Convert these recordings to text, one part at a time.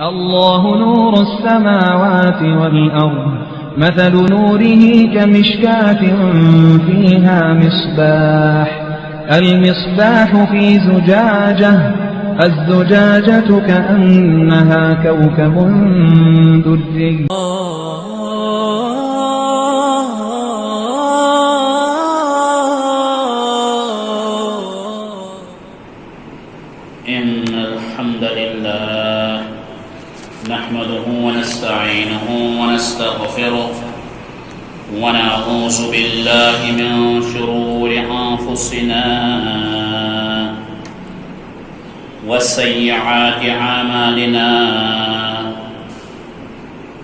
الله نور السماوات والأرض مثل نوره كمشكاة فيها مصباح المصباح في زجاجة الزجاجة كأنها كوكب دري إن الحمد لله نحمده ونستعينه ونستغفره ونعوذ بالله من شرور أنفسنا وسيئات أعمالنا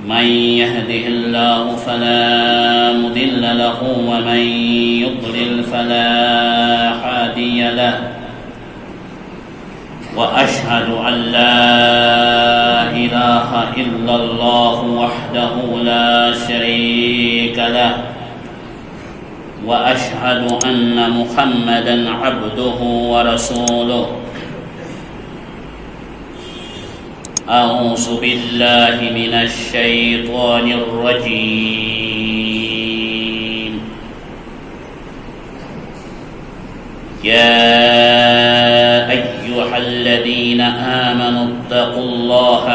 من يهده الله فلا مضل له ومن يضلل فلا هادي له وأشهد أن لا إله إلا الله وحده لا شريك له وأشهد أن محمدًا عبده ورسوله أعوذ بالله من الشيطان الرجيم يا أيها الذين آمنوا اتقوا الله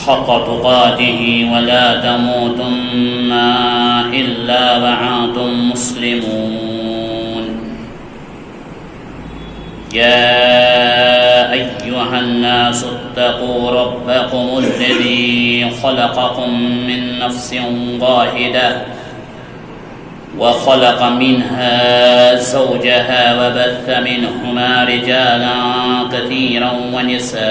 حق تقاته ولا تموتن إلا وأنتم مسلمون يا أيها الناس اتقوا ربكم الذي خلقكم من نفس واحدة وخلق منها زوجها وبث منهما رجالا كثيرا ونساء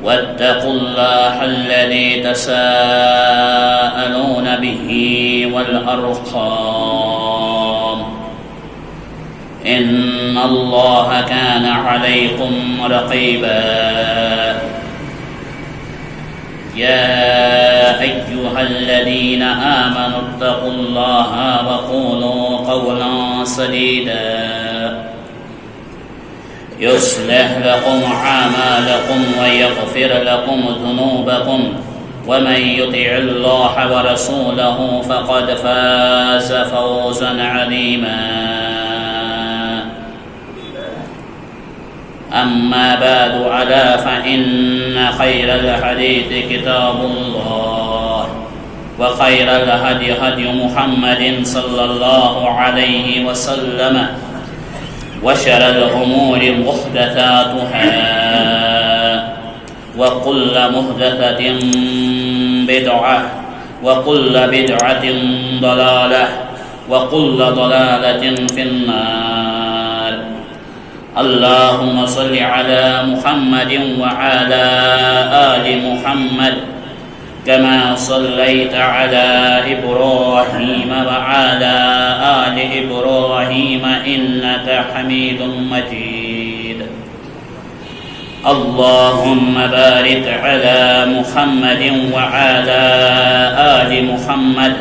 واتقوا الله الذي تساءلون به والأرحام إن الله كان عليكم رقيبا يا أيها الذين آمنوا اتقوا الله وقولوا قولا سديدا يصلح لكم أعمالكم ويغفر لكم ذنوبكم ومن يطع الله ورسوله فقد فاز فوزا عظيما أما بعد ألا فإن خير الحديث كتاب الله وخير الهدي هدي محمد صلى الله عليه وسلم وشر الأمور محدثاتها وكل محدثة بدعة وكل بدعة ضلالة وكل ضلالة في النار اللهم صل على محمد وعلى آل محمد كما صليت على إبراهيم وعلى آل إبراهيم إنك حميد مجيد اللهم بارك على محمد وعلى آل محمد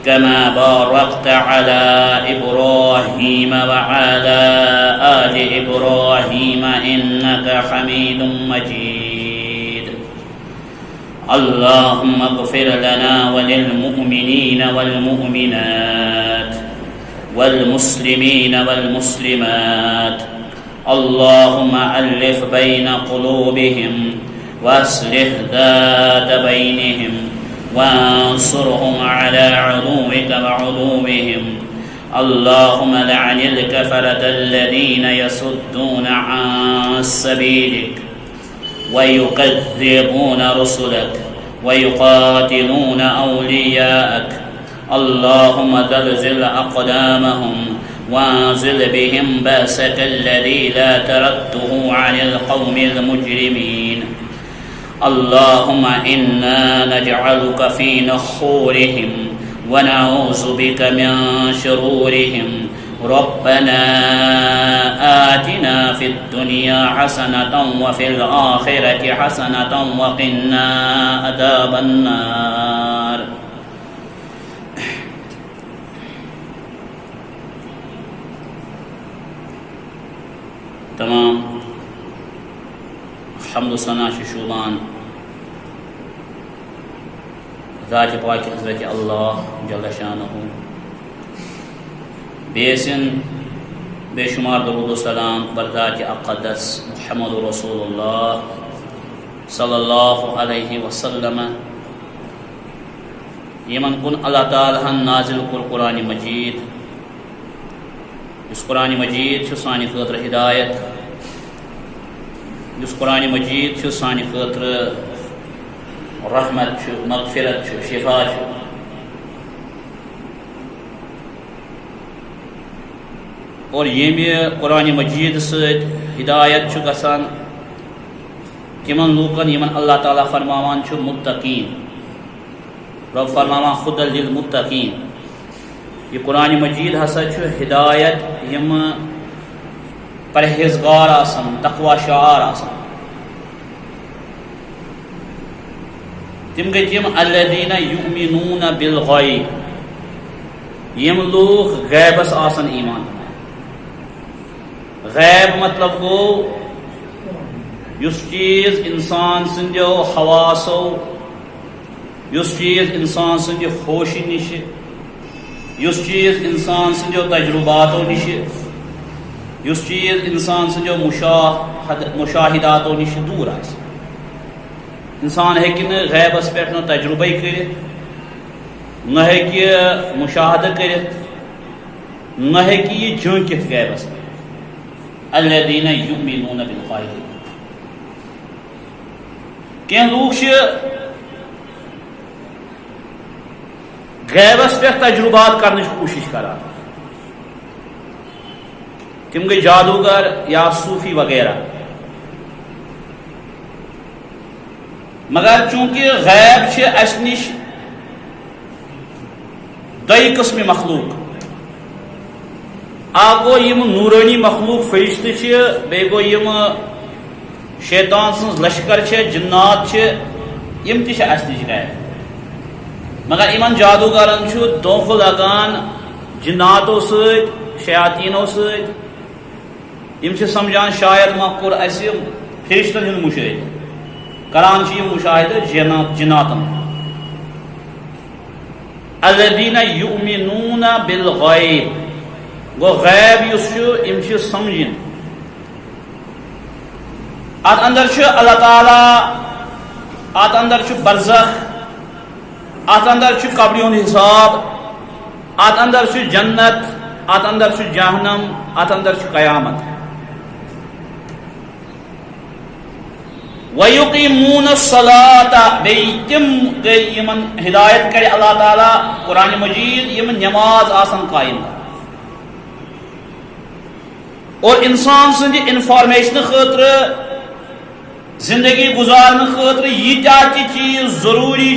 كما باركت على إبراهيم وعلى آل إبراهيم إنك حميد مجيد اللهم اغفر لنا وللمؤمنين والمؤمنات والمسلمين والمسلمات اللهم ألف بين قلوبهم وأصلح ذات بينهم وانصرهم على عدوك وعدوهم اللهم لعن الكفرة الذين يصدون عن سبيلك ويكذبون رسلك ويقاتلون أولياءك اللهم زلزل أقدامهم وانزل بهم بأسك الذي لا ترده عن القوم المجرمين اللهم إنا نجعلك في نحورهم ونعوذ بك من شرورهم ربنا آتنا في الدنيا حسنة وفي الآخرة حسنة وقنا عذاب النار تمام حمد و ثنا شوبان ذات پاک حضرت اللہ جل شانہ، بیسن بے شمار درود و سلام بر ذات اقدس محمد رسول اللہ صلی اللہ علیہ وسلم، یمن کن اللہ تعالیٰ نازل کور قرآن مجید، اس قرآن مجید سانہ خاطر ہدایت، اس قرآن مجید سانہ خاطر رحمت، مغفرت، شفا، اور یمہ قرآن مجید ست ہدایت گژھان تمن لوکن یمن اللہ تعالیٰ فرماوان متقین، رب فرماوان خدا للمتقین۔ یہ قرآن مجید ہسا ہدایت یم پرہیزگار آسن، تقوی شعار آسن، تم گئی تم الذین یؤمنون بالغیب، یم لوگ غیبس آسن ایمان۔ غیب مطلب گو یس چیز انسان سندیو حواسو، یس چیز انسان سندی ہوشی نش، یس چیز انسان سندیو تجرباتو نش، یس چیز انسان سندیو مشاہداتو نش دور آس۔ انسان ہیکہ نہ غیبس پہ نہ تجربہ کرت، نہ ہیکہ مشاہدہ کرت، نہ ہیکہ یہ جھانکت غیبس پہ۔ الذین یؤمنون بالغیب، کینٛہہ لوگ غیبس پہ تجربات کرنے کوشش کران، تم گئی جادوگر یا صوفی وغیرہ، مگر چونکہ غیب اس نش دئی قسم مخلوق، اکھ گو یم نورانی مخلوق فرشتہ بیٚیہِ گو یم شیطان سٕنٛز لشکر جنات یم تہ اس نش غیب، مگر یمن جادوگرن دھوکہ لگان جناتو ست، شیاطینو ست، یم سمجھان شاید ما کور اس فرشتن ہند مشاہدہ، کران یم مشاہدہ جناتن۔ الذین یؤمنون بالغیب، گو غیب یس یم سمجھن، ات اندر اللہ تعالیٰ، ات اندر برزخ، ات اندر قبر ہند حساب، ات اندر جنت، ات اندر جہنم، ات اندر قیامت۔ وَيُقِيمُونَ الصَّلَاةَ، تم گئی یمن ہدایت کرے اللہ تعالیٰ قرآن مجید، یم نماز آسن قائم، اور انسان سند انفارمیشن خاطر، زندگی گزارنے خاطر یہ چیز ضروری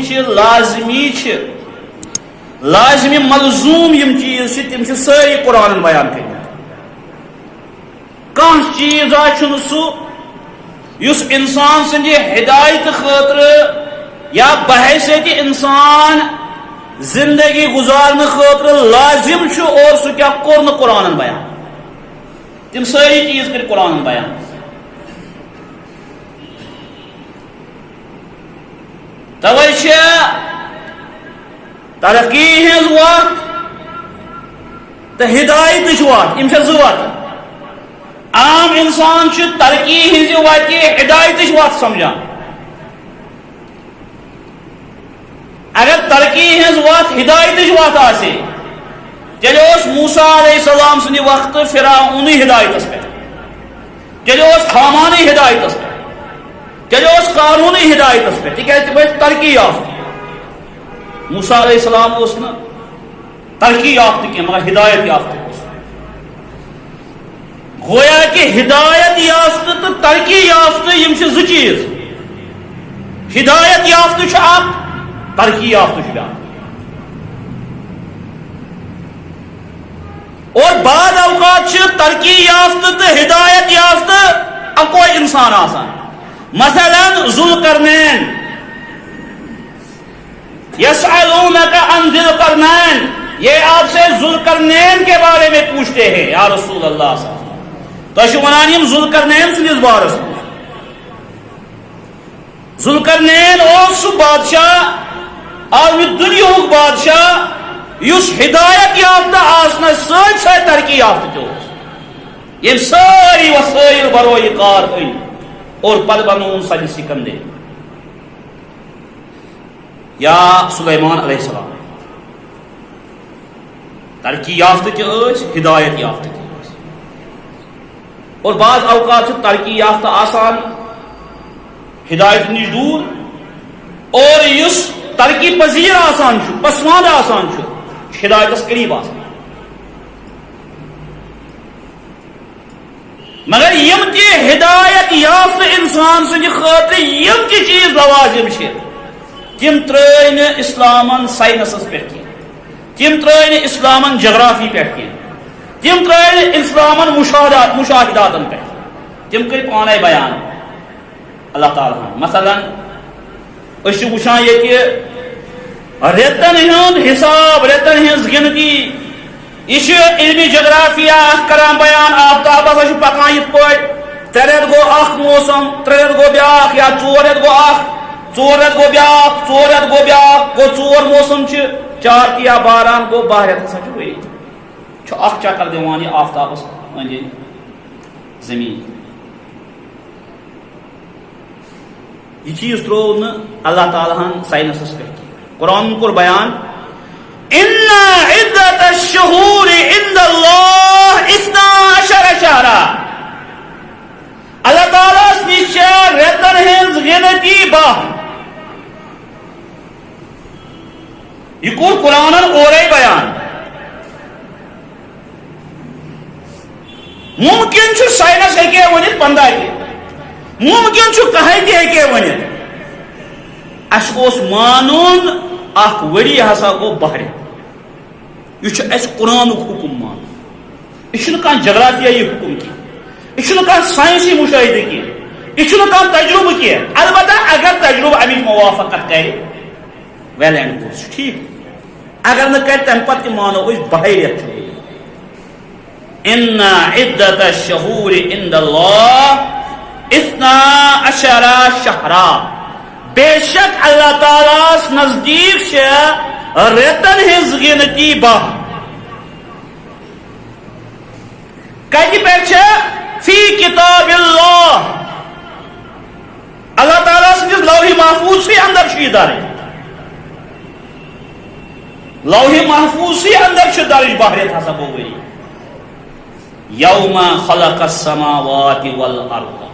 لازمی ملزوم یم چیز تم ساری قرآن بیان کر۔ کان چیز سہ یس انسان سند ہدایت خاطر یا بحیثیت انسان زندگی گزارنے خاطر لازم اور سہ کیا کور قرآن بیان، تم ساری چیز کر قرآن بیان۔ توے ترقی ہز وت تو ہدایت وت، یم زٕ وت۔ عام انسان ترقی ہز وت ہدایت وت سمجھان، اگر ترقی ہز وت ہدایت وت آسے تیلہِ اوس موسیٰ علیہ السلام سٕنٛدِ وقتہٕ فرعونٕے ہدایتس پہ، تیلہِ اوس حامانٕے ہدایتس پہ، تیلہِ اوس قارونٕے ہدایتس پہ، تِکیٛازِ تِم ٲسۍ ترقی یافتہٕ۔ موسیٰ علیہ السلام اوس نہٕ ترقی یافتہٕ کینٛہہ مگر ہدایت یافتہٕ اوس۔ گویا کہ ہدایت یافتہ تو ترقی یافتہ یم زٕ چیز، ہدایت یافتہ اکھ، ترقی یافتہ بیاکھ۔ اور بعض اوقات ترقی یافتہ تو ہدایت یافتہ اکوئی انسان آسان، مثلا ذوالقرنین، یسألونک عن ذی القرنین، یہ آپ سے ذوالقرنین کے بارے میں پوچھتے ہیں یا رسول اللہ صلی اللہ علیہ وسلم، تھی ونان یم ذوالقرنین سندس بارس مز ذوالقرنین سہ بادشاہ عالم دنیا بادشاہ اس ہدایت یافتہ آسنس ست ست ترقی یافتہ تہ یم ساری وسائل بروئی کار ان اور پتہ بنون سجہ سکندر یا سلیمان علیہ السلام ترقی یافتہ تہ ہدایت یافتہ تہ اور بعض اوقات ترقی یافتہ آسان ہدایت نش دور اور اس ترقی پذیر آسان پسماندہ آسان ہدایتس قریب آسان مگر یم تہ ہدایت یافتہ انسان سند خاطر یم تہ چیز لوازم تم ترائن اسلامن سائنسس پہ تم ترائن اسلامن جغرافی پہ تم ترائن اسلامن مشاہداتن پہ تم کر پانے بیان اللہ تعالیٰ مثلا اس وچان یہ کہ ریتن ہند حساب ریتن ہز گنتی یہ علمی جغرافیہ کران بیان آفتاب ہسا پکان یت پہ 3 ریت گو اخ موسم 3 ریت گو بیاکھ یا 4 ریت گو اخ 4 ریت گو بیاکھ 4 ریت گو بیاکھ گو 4 موسم 4 یا باران گو 12 ریت ہسا وی اخ چکر دِوان یہ آفتابس أنٛدۍ زمین یہ چیز ترو اللہ تعالیٰ ہن سائنسس پہ قرآن کور بیان ان عدت الشہور عند اللہ 12 شہرا اللہ تعالیٰ نش ریتن ہز گنتی 12 یہ کور قرآن اورے بیان ممکن سائنس ہیکے ونت 15 تہ ممکن کہیں تہ ہیکے ونت اس مانون اخ وری ہسا گو 12 یہ اس قرآن حکم مان یہ کھانا جغرافیائی حکم کی یہ کھانا سائنسی مشاہدہ کی یہ کھانا تجربہ کی البتہ اگر تجربہ امچ موافقت کرے ویل اینڈ گڈ ٹھیک اگر نہ کرے تمہ پتہ مانو 12 ریت ان عدت الشہور عند اللہ 12 شہرا بے شک اللہ تعالیٰ نزدیک ریتن ہز گنتی 12 کتہ پہ فی کتاب اللہ اللہ تعالیٰ سندس لوح محفوظ سے اندر یہ درج لوح محفوظ سے اندر درج 12 ریت ہسا گو وری یوم خلق السماوات والارض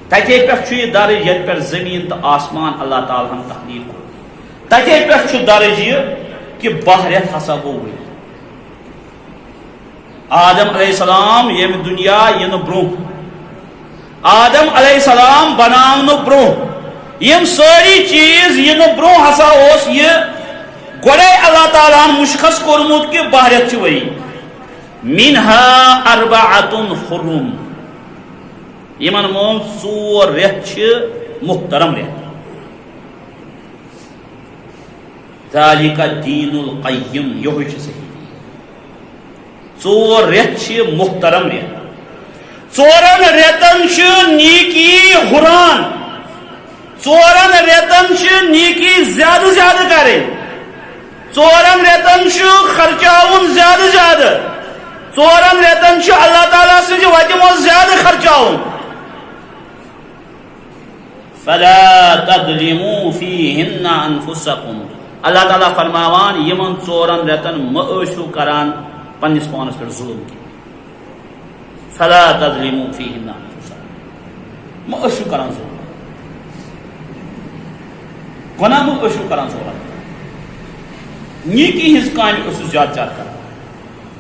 تتے پہ یہ درج یت پہ زمین تو آسمان اللہ تعالیٰ ہن تخلیق کور تتے پہ درج یہ کہ 12 ریت ہسا گو وری آدم علیہ السلام یم دنیا ین برو آدم علیہ السلام بناون برو یم ساری چیز ین برو ہسا اس یہ گوڑے اللہ تعالیٰ مشخص کورمت کہ 12 ریت وری منها 4 حرم یمن من 4 ریت محترم ریت ذالک الدین القیم یہ صحیح 4 ریت محترم ریت 4 ریتن نیکی ہران 4 ریتن نیکی زیادہ زیادہ کریں 4 ریتن خرچاون زیادہ زیادہ 4 ریتن اللہ تعالیٰ سے وتہ مز زیادہ خرچاون فلا تظلموا فیہن انفسکم اللہ تعالیٰ فرماوان یمن 4 ریتن مشو کران پنس پانس پہ ظلم کی فلا تظلموا فیہن انفسکم مشو کران ظلم گناہ مشو کران ظلم نیکی ہز کام زیادہ زیادہ کران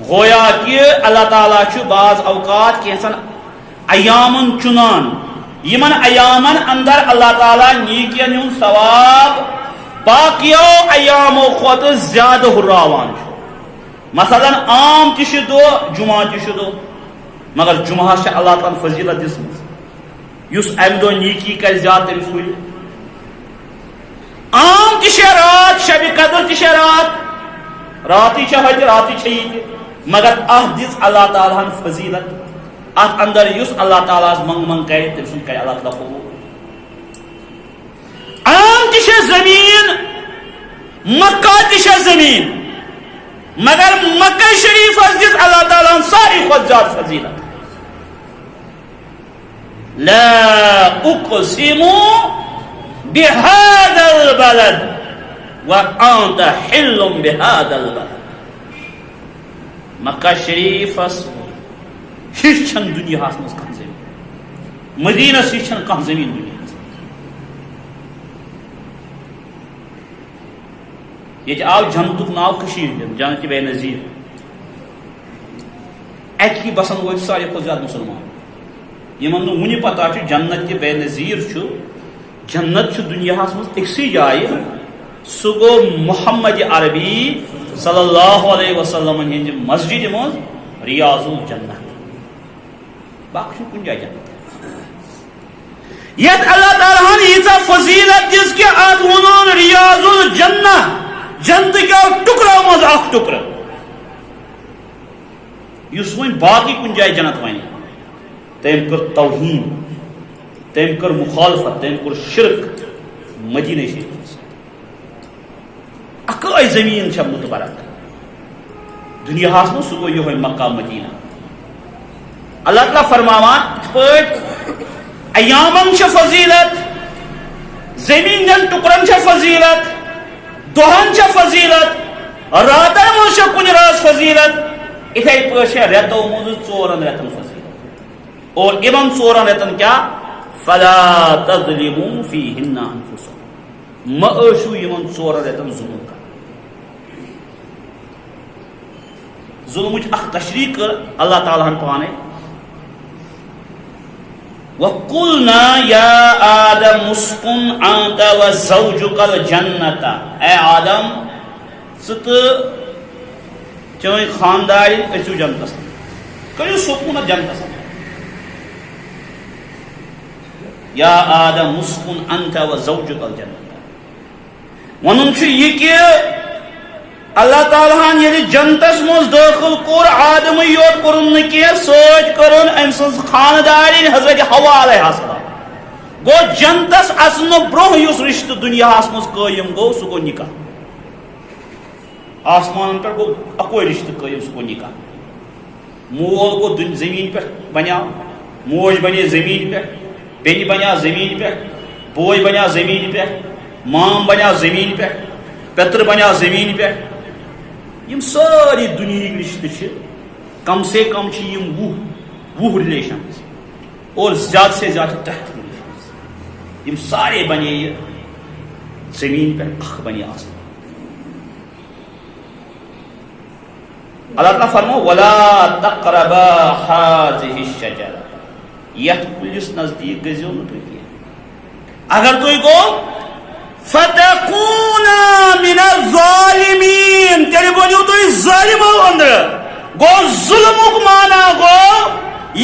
گویا کہ اللہ تعالیٰ بعض اوقات کینسن ایامن چنان یمن ایامن اندر اللہ تعالیٰ نیکین ہند ثواب باقیو ایامو خود زیادہ ہراوان مثلا عام تہ دو جمعہ تہ دو مگر جمعہ اللہ تعالیٰ فضیلت دسمت اس امہ دہ نیکی کر زیادہ تمس ہو عام تہ رات شب قدر تہ رات راتی ہوتہ راتی یہ مگر دس اللہ تعالیٰ فضیلت ات اندر یس اللہ تعالیٰ منگ منگ کرے تم سن کرے اللہ تعالیٰ قبول. عام تش زمین مکہ تش زمین مگر مکہ شریف دس اللہ تعالیٰ ساری کھت زیادہ فضیلت. لا اقسم بهذا البلد وانت حل بهذا البلد. مکہ شریف ہچن دنیا مز کھانا زمین مدینہ ہچن کھانا زمین دنیا یہ آو جنتک ناو کشیر دن جنت بے نظیر ات کی بسن وہ سارے کھت زیادہ مسلمان یمن نو ونہ پتہ جنت بے نظیر جنت دنیا مز اکسی جائے سہ گو محمد عربی صلی اللہ علیہ وسلم ہند مسجد مز ریاض الجنہ باقی کن جائے جنت یت اللہ تعالیٰ ییژا فضیلت دس کہ ات ونون ریاض الجنہ جنت کیا ٹکرو مز اخ ٹکر اس ون باقی کن جائے جنت ون تم کر توہین تم کر مخالفت تم کر شرک مدینہ شریف اکے زمین چھ متبرک دنیا مز سہ گو یہ مکہ مدینہ. اللہ تعالیٰ فرماوان ات پہ ایامن چھ فضیلت زمین ٹکرن چھ فضیلت دہن چھ فضیلت راتن مز چھ کن راز فضیلت اتھے پہ ریتو مز ژورن ریتن فضیلت اور ان ژورن ریتن کیا فلا تظلموا فیہن انفسکم مأشو ان ژورن ریتن ظلم کر. ظلمچ اخ تشریح کر اللہ تعالیٰ ہن پانے وَقُلْنَا يَا آدَمُ اسْكُنْ أَنْتَ وَزَوْجُكَ الْجَنَّةَ. اے آدم ست چون خاندار اچو جنتس کرو سکون جنتس. یا آدم اسْكُنْ أَنْتَ وَزَوْجُكَ الْجَنَّةَ. ونن چھ یہ کہ اللہ تعالیٰ ہن یعنی جنتس مز داخل کور آدم یوت کورن نکی سوچ کرن ام سن خاندارین حضرت حوا علیہ السلام گو جنتس اصن برہ یس رشتہ دنیا مز قائم گو سہ گو نکاح. آسمان پر گو اکوئی رشتہ قائم سہ گو نکاح. مول گو زمین پہ بنیا موج بنے زمین پہ بین بنیا زمین پہ بوئی بنیا زمین پہ مام بنیا زمین پہ پتر بنیا زمین پہ. یم ساری دنیا رشتہ کم سے کم وہ ریلیشن اور زیادہ سے زیادہ تحت ریلیشن یم سارے بنے یہ زمین پہ اخ بنے آسمان. اللہ تعالیٰ فرمو ولا تقربا هذه الشجرة یت کلس نزدیک گزیو نہ تھی اگر تھی گو فتکونا من الظالمین تیرے بنیو تو ظالمو اندر گو ظلمک مانا گو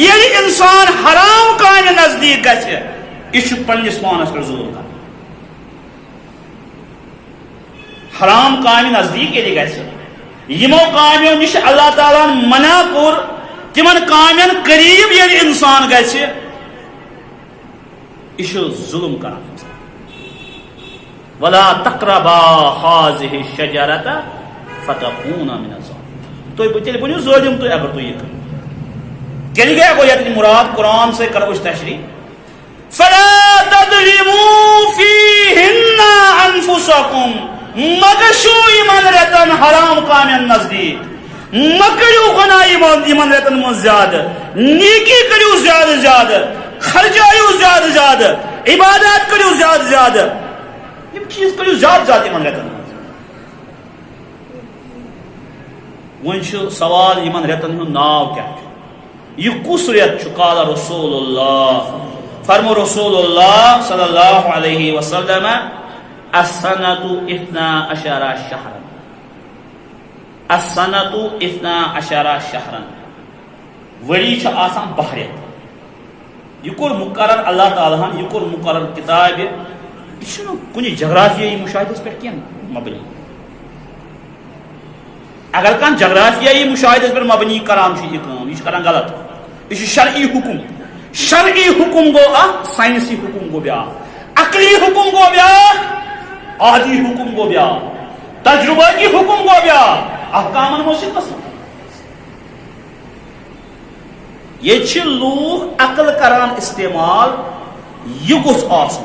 یہ انسان حرام کام نزدیک گھے یہ پنس پانس پر ظلم کر حرام کام نزدیک یہ گھے یمو کامیو نش اللہ تعالیٰ منع کور تمن کامین قریب یہ انسان گھے یہ ظلم کر. ولا تقربا هذه الشجرة فتكونا من الظالمين. تو تیل بنو ظالم تو اگر تو یہ کر کیا گیا کو یہ مراد قرآن سے کرو اس تشریح فلا تظلموا فيهن انفسكم مگشو ایمان رتن حرام کامین نزدیک مکڑو گناہ ایمان رتن من زیادہ نیکی کریو زیادہ زیادہ خرچایو زیادہ زیادہ عبادات کریو زیادہ زیادہ چیز کرو زیادہ زیادہ ایمان رتن. ون سوال ایمان رتن ہند ناو کیا یہ کس ریت قال رسول اللہ فرمو رسول اللہ صلی اللہ علیہ وسلم السنة 12 شهرا السنة 12 شهرا وری چھ آسان بہرت یہ کور مقرر اللہ تعالیٰ ہن یہ کور مقرر کتاب یہ کن جغرافیائی مشاہدس پہ کی مبنی. اگر کان جغرافیائی مشاہدس پر مبنی کران یہ کام یہ کران غلط یہ شرعی حکم. شرعی حکم گو اخ، سائنسی حکم گو بیا، عقلی حکم گو بیا، عادی حکم گو بیا، تجرباتی حکم گو بیا. احکامن مجھ قسم یہ لوگ عقل کران استعمال، یہ گوس آسن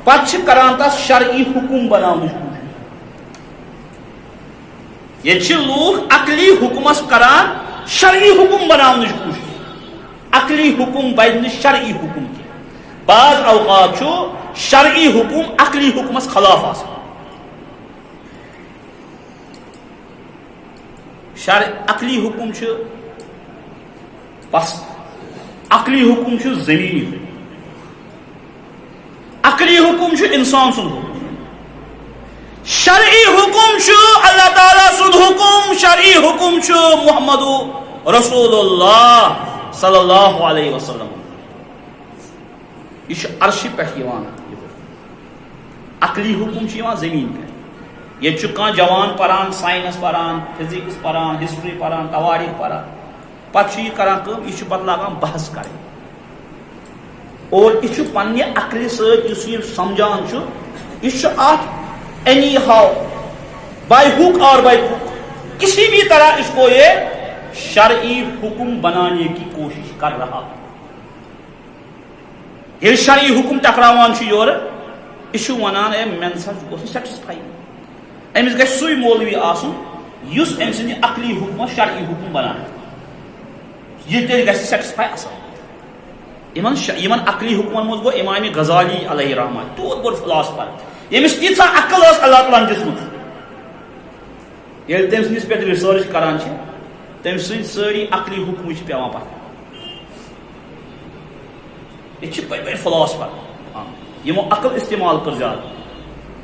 پتہ کران تس شرعی حکم بناونچ کوشش. یہ لوگ عقلی حکمس کران شرعی حکم بناونچ کوشش. عقلی حکم بن شرعی حکم کی. بعض اوقات شرعی حکم عقلی حکمس خلاف آسان. عقلی حکم پست، عقلی حکم زمینی، عقلی حکم انسان سن حکم. شرعی حکم اللہ تعالیٰ سن حکم. شرعی حکم محمد رسول اللہ صلی اللہ علیہ وسلم. یہ عرش پہ عقلی حکم زمین پہ. یہ جوان پران سائنس پران، فزکس پران، ہسٹری پران، تواریخ پران، پتہ یہ کران کم، یہ پتہ لاگان بحث کریں. اور یہ پنہ عقل سی سمجھان یہ اینی ہاؤ بائی ہک اور بائی ہک کسی بھی طرح اس کو یہ شرعی حکم بنانے کی کوشش کر رہا. یہ شرعی حکم ٹکراوان یور یہ ونان اے مین سا سیٹسفائی. امس گژھِ سُے مولوی آسُن یُس أمۍ سٕنٛدِ عقلی حکمس شرعی حکم بنان. یہ تیٚلہِ گژھِ سیٹسفائی اصل. یمن عقلی حکمن مز گو امام غزالی علیہ رحمہ تیوت بوڑ فلاسفر یمس تیژا عقل ٲس اللہ تعالیٰ دِژمٕژ. ییٚلہِ تٔمۍ سٕنٛدِس پٮ۪ٹھ رِسٲرٕچ کران چھِ تٔمۍ سٕنٛدۍ سٲری عقلی حکمٕے چھِ پیٚوان پتہ. یہ چھِ بٔڑۍ بٔڑۍ فلاسفر یمو عقل استعمال کٔر زیادٕ.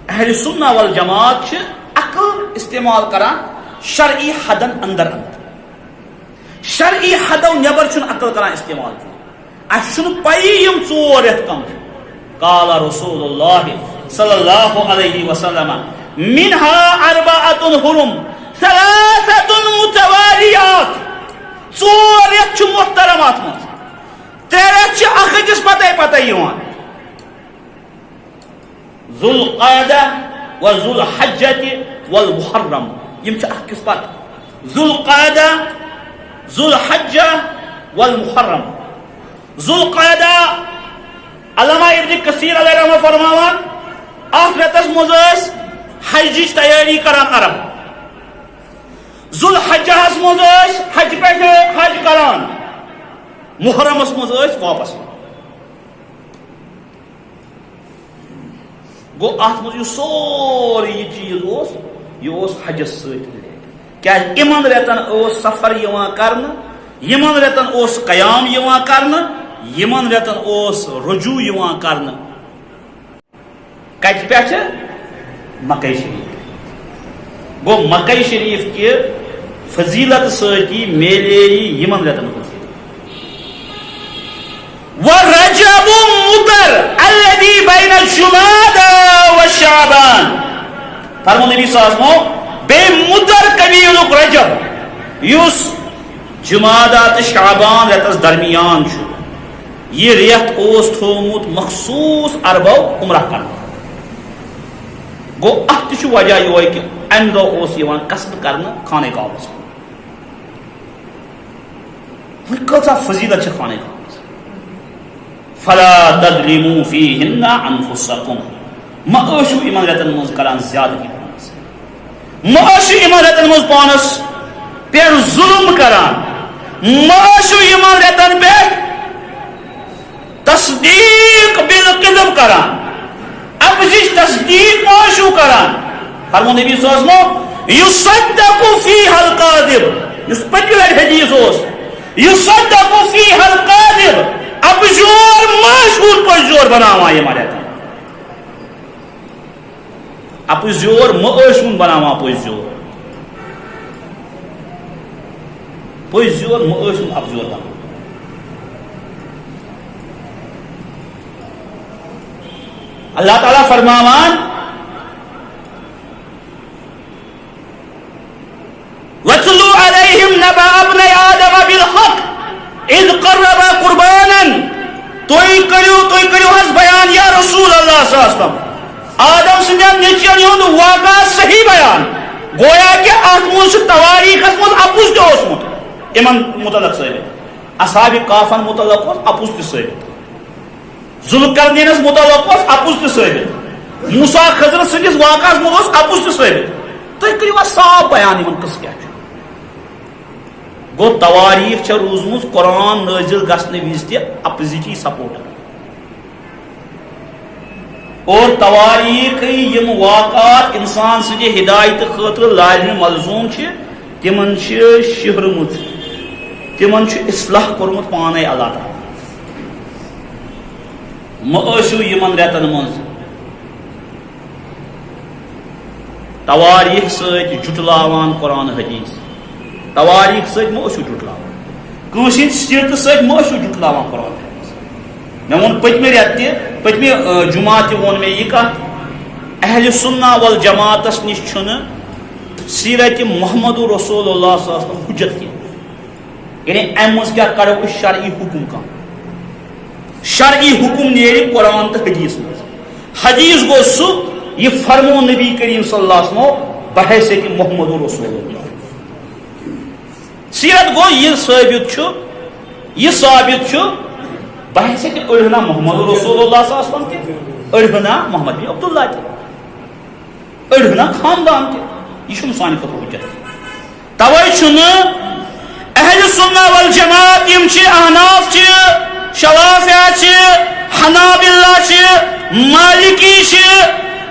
اہل سنہ والجماعت چھِ عقل استعمال کران شرعی حدن اندر اندر. شرعی حدو نیبر چھُنہٕ عقل کران استعمال کینٛہہ. اَسہِ چھُنہٕ پَیی یِم 4 رٮ۪تھ کم چھِ. قال رسول اللہ صلی اللہ علیہ وسلم منها 4 حرم 3 متوالیات. 4 رٮ۪تھ چھِ محترم اتھ منٛز، 3 رٮ۪تھ چھِ اکھ أکِس پتَے پتَے یِوان. ذو القعدہ و ذو الحجۃ والمحرم یم چھ اکھ کس پتہ. ذو القعدہ، ذو الحجہ والمحرم. ذو القعدہ علامہ ابن کثیر علیہ رحمہ فرماوان اکھ رٮ۪تس منٛز ٲسۍ حجٕچ تیٲری کران عرب. ذو الحجہس منٛز ٲسۍ حج پٮ۪ٹھ حج کران. محرمس منٛز ٲسۍ واپس. گو ات مز یہ سوری یہ چیز یہ حجس ست کیا یمن رٮ۪تن سفر کرن، یمن رٮ۪تن قیام کرن، یمن رٮ۪تن رجوع کرن. کتہ پٮ۪ٹھ؟ مکہ شریف. گو مکہ شریف کہ فضیلت سۭتی میلے یمن رٮ۪تن فضیلت. ورجب مطر الذي بين الجمادى والشعبان. فرمو نبی صلی اللہ علیہ وسلم بے مطر قبیلک رجب یس جمادہ تو شعبان رتس درمیان چھو. یہ ریت تھومت مخصوص عربو عمرہ کرنا. گو ات چھ وجہ یہ کہ ام دہ قصد کرنا خانہ کعبہ. کۭژاہ فضیلت چھ خانہ کعبہ. فلا تظلموا فيهن انفسكم. ما ٲسِو یِمن رٮ۪تن منٛز کران زیادٕ پانس. ما ٲسِو یِمن رٮ۪تن منٛز پانس پٮ۪ٹھ ظلم کران. ما ٲسِو یِمن رٮ۪تن پٮ۪ٹھ تصدیق بالکذب کران. اپزِچ تصدیق ما ٲسِو کران. فرمو نبی صلی اللہ علیہ وسلم یصدق فیہا القاذب. یُس پٔتمہِ لٹہِ حدیث اوس یصدق فیہا القاذب. اپزور مشہور پزور بناوان یہ مرد. اپزور مشہور بناوان پزور. پزور مشہور اپزور بناوان. اللہ تعالیٰ فرماوان وَاتْلُوا عَلَيْهِمْ نَبَأَ ابْنَيْ آدَمَ بِالْحَقِّ اذ قربا قربانا تُہۍ کٔرِو حظ بیان یا رسول اللہ صلی اللہ علیہ وسلم آدم سٕنٛدٮ۪ن نیٚچوٮ۪ن ہُنٛد واقعہ صحیح بیان گویا کہ اتھ منٛز چھُ تواریٖخس منٛز اپُز تہِ اوسمُت یِمن متعلق ثٲبت اصحابِ کافن متعلق اوس اپُز تہِ ثٲبت ذوالقرنینس متعلق اوس اپُز تہِ ثٲبت موسیٰ خضر سٕنٛدِس واقعس منٛز اوس اپُز تہِ ثٲبت تُہۍ کٔرِو حظ صاف بیان یِمن قٕصہٕ کیٛاہ چھُ گوٚو تواریٖخ چھےٚ روٗزمٕژ قرآن نٲزِل گژھنہٕ وِزِ تہِ اپزِچی سپورٹر اور تواریٖخ یِم واقعات اِنسان سٕنٛدِ ہدایتہٕ خٲطرٕ لازمہِ ملزوٗم چھِ تِمن چھِ شِہرمٕژ تِمن چھُ اصلاح کوٚرمُت پانے اللہ تعالیٰ مہ ٲسِو یِمن رٮ۪تن منٛز تواریٖخ سۭتۍ جُٹلاوان قرآن حدیٖث تواریٖخ سۭتۍ مہ ٲسِو جُٹلاوان کٲنٛسہِ ہِنٛدِ سیرتہٕ سۭتۍ مہ ٲسِو جُٹلاوان قرآن حدیٖث مےٚ ووٚن پٔتمہِ رٮ۪تہٕ تہِ پٔتمہِ جُمعہ تہِ ووٚن مےٚ یہِ کتھ اہلِ سُنہ والجماعتس نِش چھُنہٕ سیرتِ محمد رسول اللہ صلی اللہ علیہ وسلم حجت کینٛہہ یعنی امہِ منٛز کیٛاہ کڑو أسۍ شرعی حکم کانٛہہ شرعی حکم نیرِ قرآن تہٕ حدیث منٛز حدیث گوٚو سُہ یہِ فرمو نبی کریم صلی اللہ علیہ وسلم بحیثیتِ محمد رسول اللہ سیرت گوٚو یہِ ثابت چھُ بحیثیتِ أڑہنا محمد رسول اللہ صلی اللہ علیہ وسلم تہِ أڑہنا محمد بن عبداللہ تہِ أڑہنا خاندان تہِ یہ چھُنہٕ سانہِ خٲطرٕ حجت توے چھُنہٕ اہلِ سُنہ والجماعت یِم چھِ احناف چھِ شوافیہ چھِ حنابلہ چھِ مالکی چھِ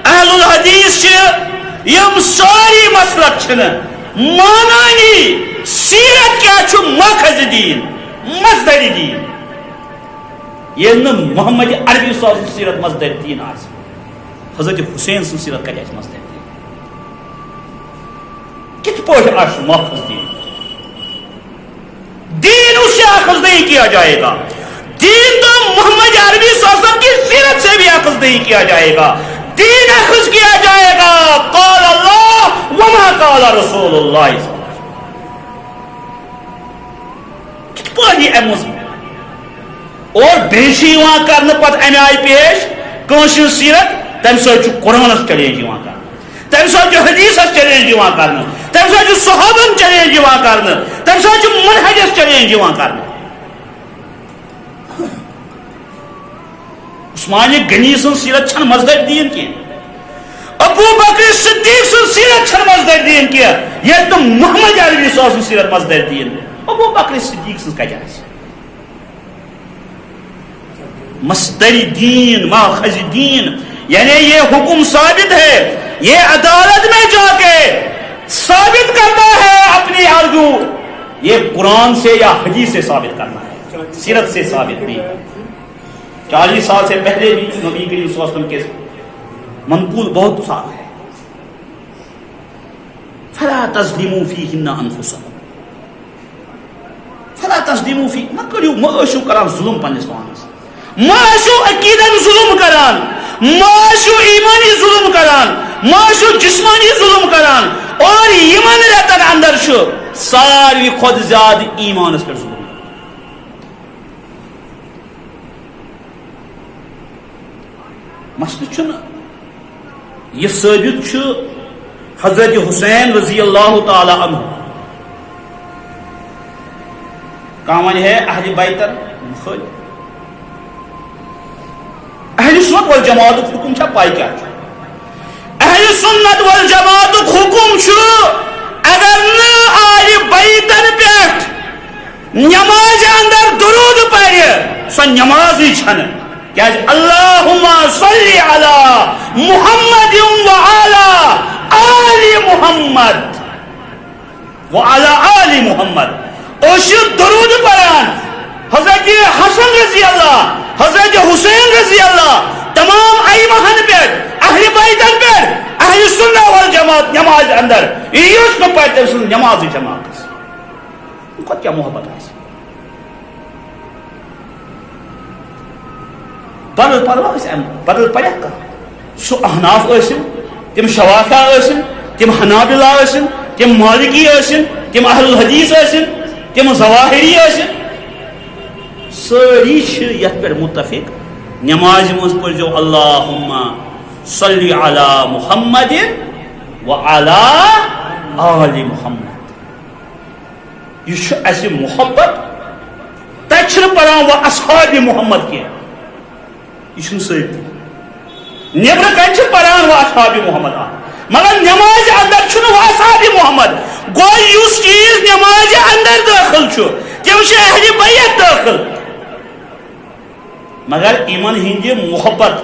اہل الحدیث چھِ یِم سٲری مسلک چھِنہٕ مانانی سیرت کیٛاہ چھُ ماخذ دین مصدر دین ییٚلہِ نہٕ محمد عربی صٲب سٕنٛز سیرت مصدر دین آسہِ حضرت حسین سٕنٛز سیرت کتہِ آسہِ مصدر دین کِتھ پٲٹھۍ آسہِ ماخذ دین دین اس سے اخذ نہیں کیا جائے گا دین تو محمد عربی صلی اللہ علیہ وسلم کی سیرت سے بھی اخذ نہیں کیا جائے گا دین اخذ کیا جائے گا قال اللہ وما قال رسول اللہ صلی اللہ علیہ وسلم کتھ پٲٹھۍ امز اور بیٚیہِ چھِ یِوان کرنہٕ پتہٕ امہِ آیہِ پیش کٲنٛسہِ ہٕنٛز سیرت تمہِ سۭتۍ چھُ قرآنس چیلینج یِوان کرنہٕ تمہِ سۭتۍ چھُ حدیثس چیلینج یِوان کرنہٕ تمہِ سۭتۍ چھُ صحابن چیلینج یِوان کرنہٕ تمہِ سۭتۍ چھُ منہجس چیلینج یِوان کرنہٕ عثمان غنی سٕنٛز سیرت چھنہٕ مصدر دین کینٛہہ ابو بکر صدیق سٕنٛز سیرت چھنہٕ مصدر دین کینٛہہ ییٚلہِ نہٕ محمد عربی صٲب سٕنٛز سیرت مصدر دین ابو بکر صدیق سٕنٛز کتہِ آسہِ مصدر دین ماخذ دین یعنی یہ حکم ثابت ہے یہ عدالت میں جا کے ثابت کرنا ہے اپنی آرزو یہ قرآن سے یا حدیث سے ثابت کرنا ہے سیرت سے ثابت نہیں 40 سال سے پہلے بھی نبی کریم صلی اللہ علیہ وسلم کے منقول بہت سارا ہے فلا تظلموا فیہن انفسکم فلا تظلموا فی مہ کٔرِو مہ ٲسِو کران ظلم پننس پانس مہ ٲسِو عقیدن ظلم کران مہ ٲسِو ایمانی ظلم کران مہ ٲسِو جسمانی ظلم کران اور یمن رٮ۪تن اندر چھُ ساروی کھۄتہٕ زیادٕ ایمانس پٮ۪ٹھ ظلم مسلہٕ چھُنہٕ یہ ثٲبت چھُ حضرت حسین رضی اللہ تعالی عنہ کانٛہہ وَنہِ ہے اہلِ بیتن مخٲلف اہل سنت والجماعتُک حکم چھا پاے کیٛاہ چھُ اہل سنت والجماعتُک حکم چھُ اگر نہٕ آلِ بیتن پٮ۪ٹھ نمازِ اندر درود پرِ سۄ نمازٕے چھنہٕ کیٛازِ اللہُمَّ صلی علی محمد وعلی آلِ محمد وعلی آلِ محمد أسۍ چھِ درود پران حضرت حسن رضی اللہ حضرت حسین رضی اللہ تمام ائمہن پٮ۪ٹھ اہل بیتن پٮ۪ٹھ اہل سنہ والجماعت نماز اندر یُس نہٕ پرِ تٔمۍ سٕنٛز نمازٕے جماعتس کھۄتہٕ کیٛاہ محبت آسہِ بدل پروا ٲسۍ امہِ بدل پریکھ کانٛہہ سُہ احناف ٲسِن تِم شوافیہ ٲسِن تِم حنابلہ ٲسِن تِم مالکی ٲسِن تِم اہل الحدیث ٲسِن تِم ظواہری ٲسِن ساری یت پہ متفق نماز مز پڑھو اللہم صلی علی محمد وعلی آل محمد. یہ اس محبت تچھر پڑھان و اصحاب محمد کی یہ سۭتی نیبر کن پڑھان و اصحاب محمد مگر نماز اندر چھنہ و اصحاب محمد گو اس چیز نماز اندر داخل تم اہل بیت داخل مگر ایمن ہند محبت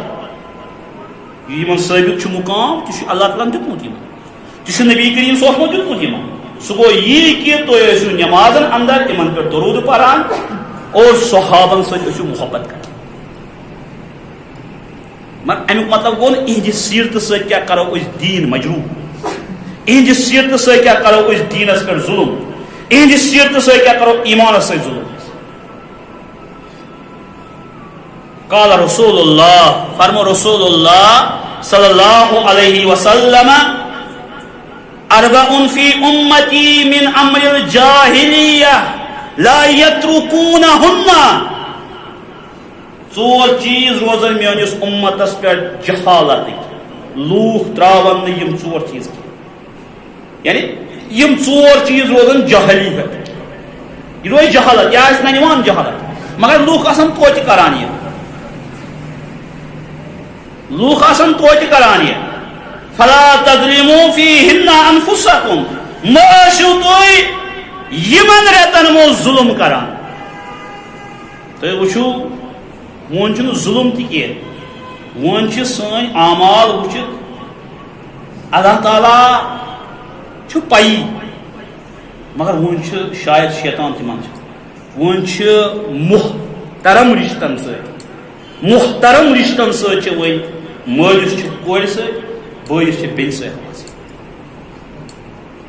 یہ ثابت مقام تہ اللہ تعالیٰ دیتمت تہ نبی کریم صوفمت دیتمت سہ گو یہ کہ تھی نمازن اندر ان پہ درود پران اور صحابن ستھ محبت کران. مگر امیک مطلب گو نا سیرت ست کیا کرو اس دین مجروح اہد سیرت ست کیا کرو اس دینس پہ ظلم اہد سیرت ست کیا کرو ایمانس ست ظلم. قال رسول اللہ فرمو رسول اللہ صلی اللہ علیہ وسلم اربع فی امتی من امر الجاہلیہ لا یترکونہن. ژور چیز روزن میانس امتس پہ جہالت لوگ تراون یم ژور چیز کی یعنی یم ژور چیز روزن جہلیت یہ روز جہالت یہ آس ننوان جہالت مگر لوگ آسان توتہ کران یہ لوگ آسان توتہ کران یہ فلا تظلموا فیہن انفسکم ماشو تھی یمن ریتن مو ظلم کران. تھی وچھو ون چھ ظلم تہ کی ون چھ سن اعمال وچھت اللہ تعالیٰ چھ پائی مگر ون چھ شاید شیطان تہ من ون چھ محترم رشتن ست محترم رشتن ست ون مالس چھ کور ست بٲیس چھ بیٚنہِ سۭتۍ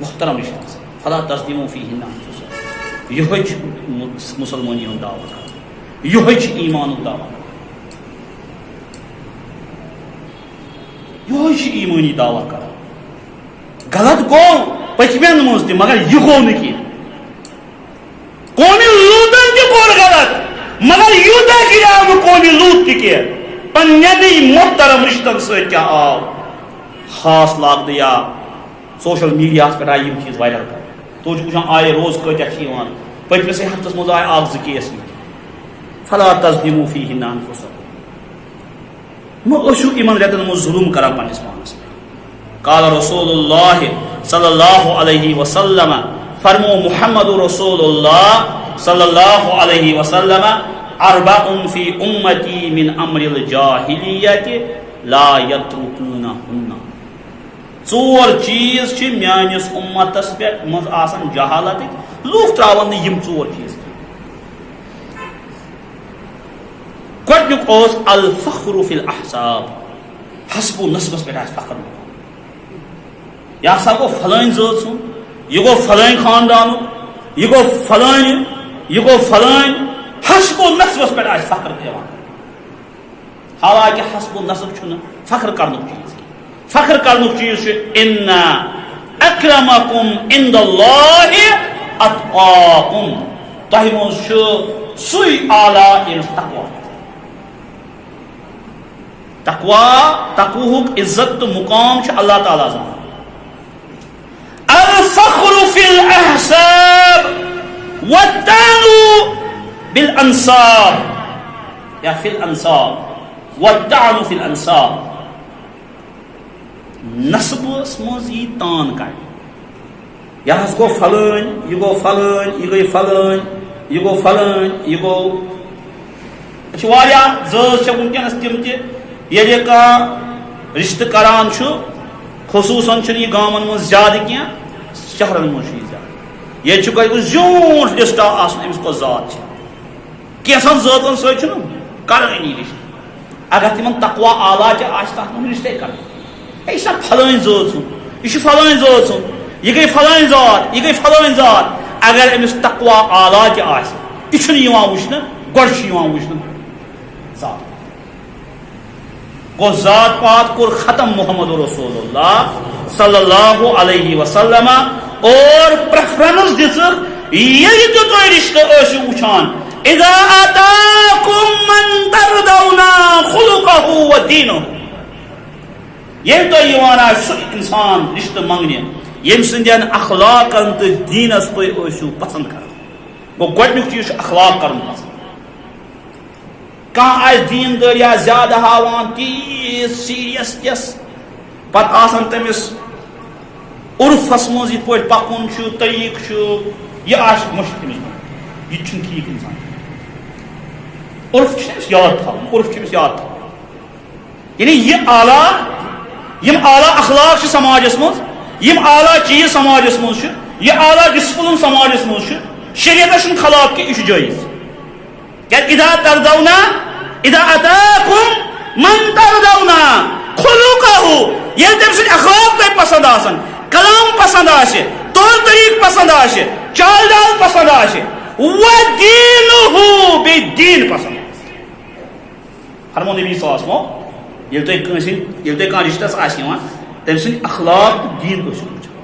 محترم رشتن ست فلا تظلموا فیہن انفسکم. یہ مسلمانی ہند دعوت کران یہ ایمان دعوت یہ ایمانی دعوت کران. غلط گو پچمین مز تہ مگر یہ گو نا کی قومی لوتن تہ کور غلط مگر یوتہ گراو نہ قومی لوت تہ کی پننی محترم رشتن ست کیا آو خاص لاگد یا سوشل میڈیا پہ آئی یم چیز وائرل کر تو وچھان آئے روز کتیا پتمس ہفتس مز آئے اخ زٕ کیس فلا تظلموا فیہن انفسکم مہ ٲسِو یمن ریتن مز ظلم کران پننس پانس پہ. قال رسول اللہ صلی اللہ علیہ وسلم فرمو محمد رسول اللہ صلی اللہ علیہ وسلم اربع فی امتی من امر الجاہلیت لا یترکونہن. ژور چیز چھ میانس امتس پہ مز آسان جہالت لوگ تراون یم ژور چیز کی. گۄڈنیُک اوس الفخر فی الاحساب حسب و نسبس پہ فخر یہ ہسا گو فلٲنۍ ذات سُنٛد یہ گو فلٲنۍ خاندان یہ گو فلٲنۍ یہ گو فلٲنۍ حسب و نسبس پہ فخر پیوان. حالانکہ حسب و نسب چھُنہٕ فخر کرنُک چیز فخر کرنُک چیز چھُ ان اکرمکم عند اللہ اتقاکم. تۄہہِ منٛز چھُ سُے اعلیٰ ییٚمِس تقوا تقوہُک عزت تو مقام چھُ اللہ تعالیٰ زانان. الفخر فی الاحساب والطعن بالانساب یا فی الانساب والطعن فی الانساب. نسبس مز یہ تان کڑ یہ گو فلٲنۍ یہ گو فلٲنۍ یہ گئی فلٲنۍ یہ گو فلٲنۍ یہ گو واریاہ ذٲژ چھِ وٕنکیٚنس تِم تہِ ییٚلہِ کانٛہہ رشتہٕ کران چھُ خصوٗصن چھُنہٕ یہِ گامن منٛز زیادٕ کینٛہہ شہرن منٛز چھُ یہِ زیادٕ ییٚتہِ چھُ گژھِ زیوٗٹھ لسٹ آسُن أمِس کۄس ذات چھِ کینٛژھن ذٲژن سۭتۍ چھُنہٕ کرٲنی رشتہٕ اگر تِمن تقوا اعلیٰ تہِ آسہِ تتھ منٛز رشتے کران یہ چھا فلٲنۍ ذات سُنٛد یہ چھُ فلٲنۍ ذات سُنٛد یہ گٔے فلٲنۍ ذات یہ گٔے فلٲنۍ ذات اگر أمِس تقوا اعلیٰ تہِ آسہِ یہِ چھُنہٕ یِوان وٕچھنہٕ گۄڈٕ چھُ یِوان وٕچھنہٕ ذات گو ذات پات کور ختم محمد رسول اللہ صلی اللہ علیہ وسلم اور پریفرنس دژ ییٚلہِ تہِ تُہۍ رشتہٕ ٲسِو وٕچھان اذا آتاکم من ترضون خلقه ودینه. ییٚلہِ تۄہہِ یِوان آسہِ سُہ اِنسان رِشتہٕ منٛگنہِ ییٚمہِ سٕنٛدٮ۪ن اخلاقن تہٕ دیٖنس تُہۍ ٲسِو پسنٛد کران. گوٚو گۄڈٕنیُک چیٖز چھُ اخلاق کرُن پسنٛد. کانٛہہ آسہِ دیٖندٲری آسہِ زیادٕ ہاوان تیٖژ سیٖریس تِس پتہٕ آسان تٔمِس عرفس منٛز یِتھ پٲٹھۍ پکُن چھُ طریٖقہٕ چھُ یہِ آسہِ مٔشِد تٔمِس یہِ چھُنہٕ ٹھیٖک اِنسان. عرف چھُ أمِس یاد تھاوُن. عرف چھُ أمِس یاد تھاوُن. یعنی یہِ اعلیٰ یِم اعلیٰ اخلاق چھِ سماجس منٛز یِم اعلیٰ چیٖز سماجس منٛز چھِ یہِ اعلیٰ ڈسپلن سماجس منٛز چھُ شریعتس چھُنہٕ خلاف کینٛہہ یہِ چھُ جٲیز. کیٛازِ اذا ترضون اذا اتاکم من ترضون خلقه ییٚلہِ تٔمۍ سٕنٛدۍ اخلاق تۄہہِ پسنٛد آسن کلام پسنٛد آسہِ طور طریٖقہٕ پسنٛد آسہِ چال ڈال پسنٛد آسہِ ودیٖنہُ بیٚیہِ دیٖن پسنٛد آسہِ. فرمون نبی صلی اللہ علیہ وسلم ییٚلہِ تۄہہِ کٲنٛسہِ ییٚلہِ تۄہہِ کانٛہہ رِشتس آسہِ یِوان تٔمۍ سٕنٛدۍ اخلاق تہٕ دیٖن ٲسِو وٕچھان.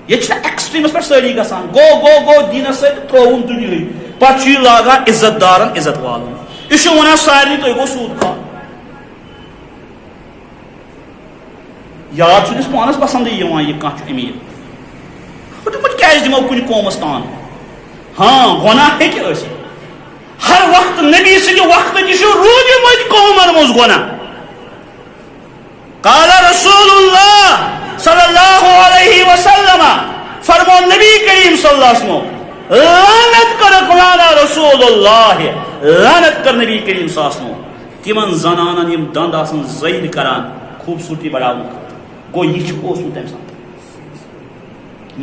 ییٚتہِ چھِ ایکسٹریٖمس پٮ۪ٹھ سٲری گژھان گوٚو دیٖنس سۭتۍ ترٛووُن دُنیہٕے پتہٕ چھُ یہِ لاگان عزت دارن عزت والُن. یہِ چھُ ونان سارنٕے تُہۍ گوٚو سوٗد کھا. یاد چھُنہٕ أمِس پانس پسنٛدٕے یِوان یہِ کانٛہہ چھُ أمیٖر ہُتمُت کیازِ دِمو کُنہِ قومس تان. ہاں گۄناہ ہیٚکہِ ٲسِتھ. ہر وقت نبی سٕنٛدِ وقتہٕ تہِ چھُ روٗدمٕتۍ قومن منٛز گۄناہ. قال رسول اللہ صلی اللہ علیہ وسلم فرمو نبی کریم صلی اللہ علیہ وسلم لعنت کرکھ وانا رسول اللہ لعنت کر نبی کریم صلی اللہ علیہ وسلم تمن زنانن یم دند آسن زٲیِد کران خوبصورتی بڑھاونہٕ خٲطرٕ. گوٚو یہِ چھُ اوسمُت تمہِ ساتہٕ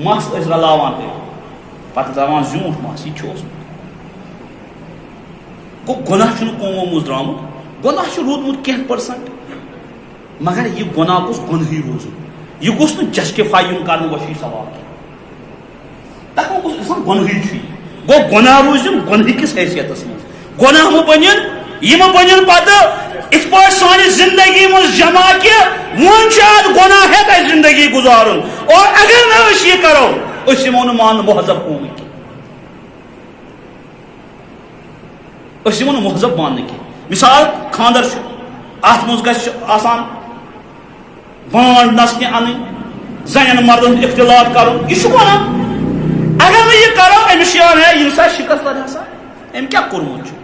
مس ٲسۍ رلاوان کٔرِتھ پتہٕ دپان زیوٗٹھ مس یہِ چھُ اوسمُت. گوٚو گۄناہ چھُنہٕ قومو منٛز درٛامُت. گۄناہ چھُ روٗدمُت کینٛہہ پٔرسنٹ مگر یہِ گۄناہ گوٚژھ گۄنہٕے روزُن. یہِ گوٚژھ نہٕ جسٹِفاے یُن کرنہٕ وۄنۍ سوال کینٛہہ. دپان گوٚژھ اِنسان گۄنہٕے چھُ یہِ. گوٚو گۄناہ روٗزِن گۄنہٕ کِس حیثیتس منٛز. گۄناہ مہٕ بٔنِن یِمہٕ بٔنِن پتہٕ یِتھ پٲٹھۍ سانہِ زندگی منٛز جمع کہِ وۄنۍ چھُ اتھ گۄناہ ہٮ۪تھ اسہِ زندگی گُزارُن اور اگر نہٕ أسۍ یہِ کرو أسۍ یِمو نہٕ ماننہٕ مہذب قومٕکۍ کینٛہہ. أسۍ یِمو نہٕ مہذب ماننہٕ کینٛہہ. مثال خاندر چھُ اتھ منٛز گژھِ آسان بانٛڈ نژنہِ انٕنۍ زنٮ۪ن مردن ہُنٛد اختلاط کرُن یہِ چھُ گۄناہ. اگر نہٕ یہِ کرو أمِس چھِ یِوان ہے ییٚمہِ ساتہٕ شِکست لگہِ ہسا أمۍ کیٛاہ کوٚرمُت چھُ.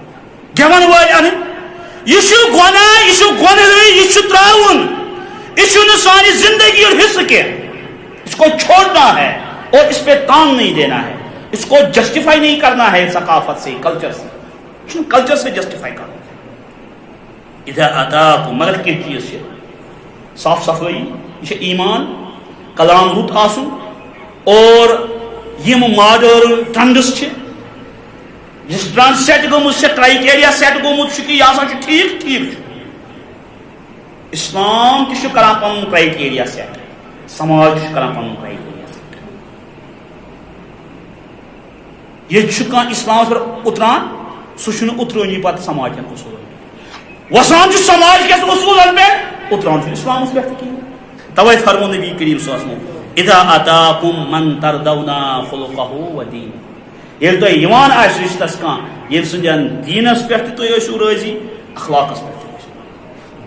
گٮ۪ون وٲلۍ انٕنۍ یہِ چھُ گۄناہ یہِ چھُ گۄنہٕے یہِ چھُ ترٛاوُن یہِ چھُنہٕ سانہِ زندگی ہُنٛد حصہٕ کینٛہہ. اس کو چھوڑنا ہے اور اس پہ کام نہیں دینا ہے. اس کو جسٹیفائی نہیں کرنا ہے ثقافت سے کلچر سے. چھُنہٕ کلچر سے جسٹیفائی کرُن. اِذا اتاکم مگر کینٛہہ چیٖز چھِ صاف صفٲیی یہِ چھِ ایمان کلام رُت آسُن اور یِم ماڈٲرٕن ٹرنڈٕس چھِ یُس ٹرنڈ سیٹ گٔمٕژ چھِ کرایٹیریا سیٹ گوٚمُت چھُ کہِ یہِ ہسا چھُ ٹھیٖک ٹھیٖک چھُ. اسلام تہِ چھُ کران پنُن کرایٹیریا سیٹ سماج تہِ چھُ کران پنُن کرایٹیریا سیٹ. ییٚتہِ چھُ کانٛہہ اسلامس پٮ۪ٹھ اُتران سُہ چھُنہٕ اُترٲنی پتہٕ سماج کٮ۪ن اصوٗلن پٮ۪ٹھ وسان چھُ سماج کٮ۪ن اصوٗلن پٮ۪ٹھ اُتران چھُنہٕ اسلامس پٮ۪ٹھ تہِ کِہیٖنۍ. توے فرمو نبی کریم صلی اللہ علیہ وسلم اذا اتاکم من ترضون خلقه ودینه ییٚلہِ تۄہہِ یِوان آسہِ رِشتس کانٛہہ ییٚمہِ سٕنٛدٮ۪ن دیٖنس پٮ۪ٹھ تہِ تُہۍ ٲسِو رٲضی اخلاقس پٮ۪ٹھ تہِ ٲسِو.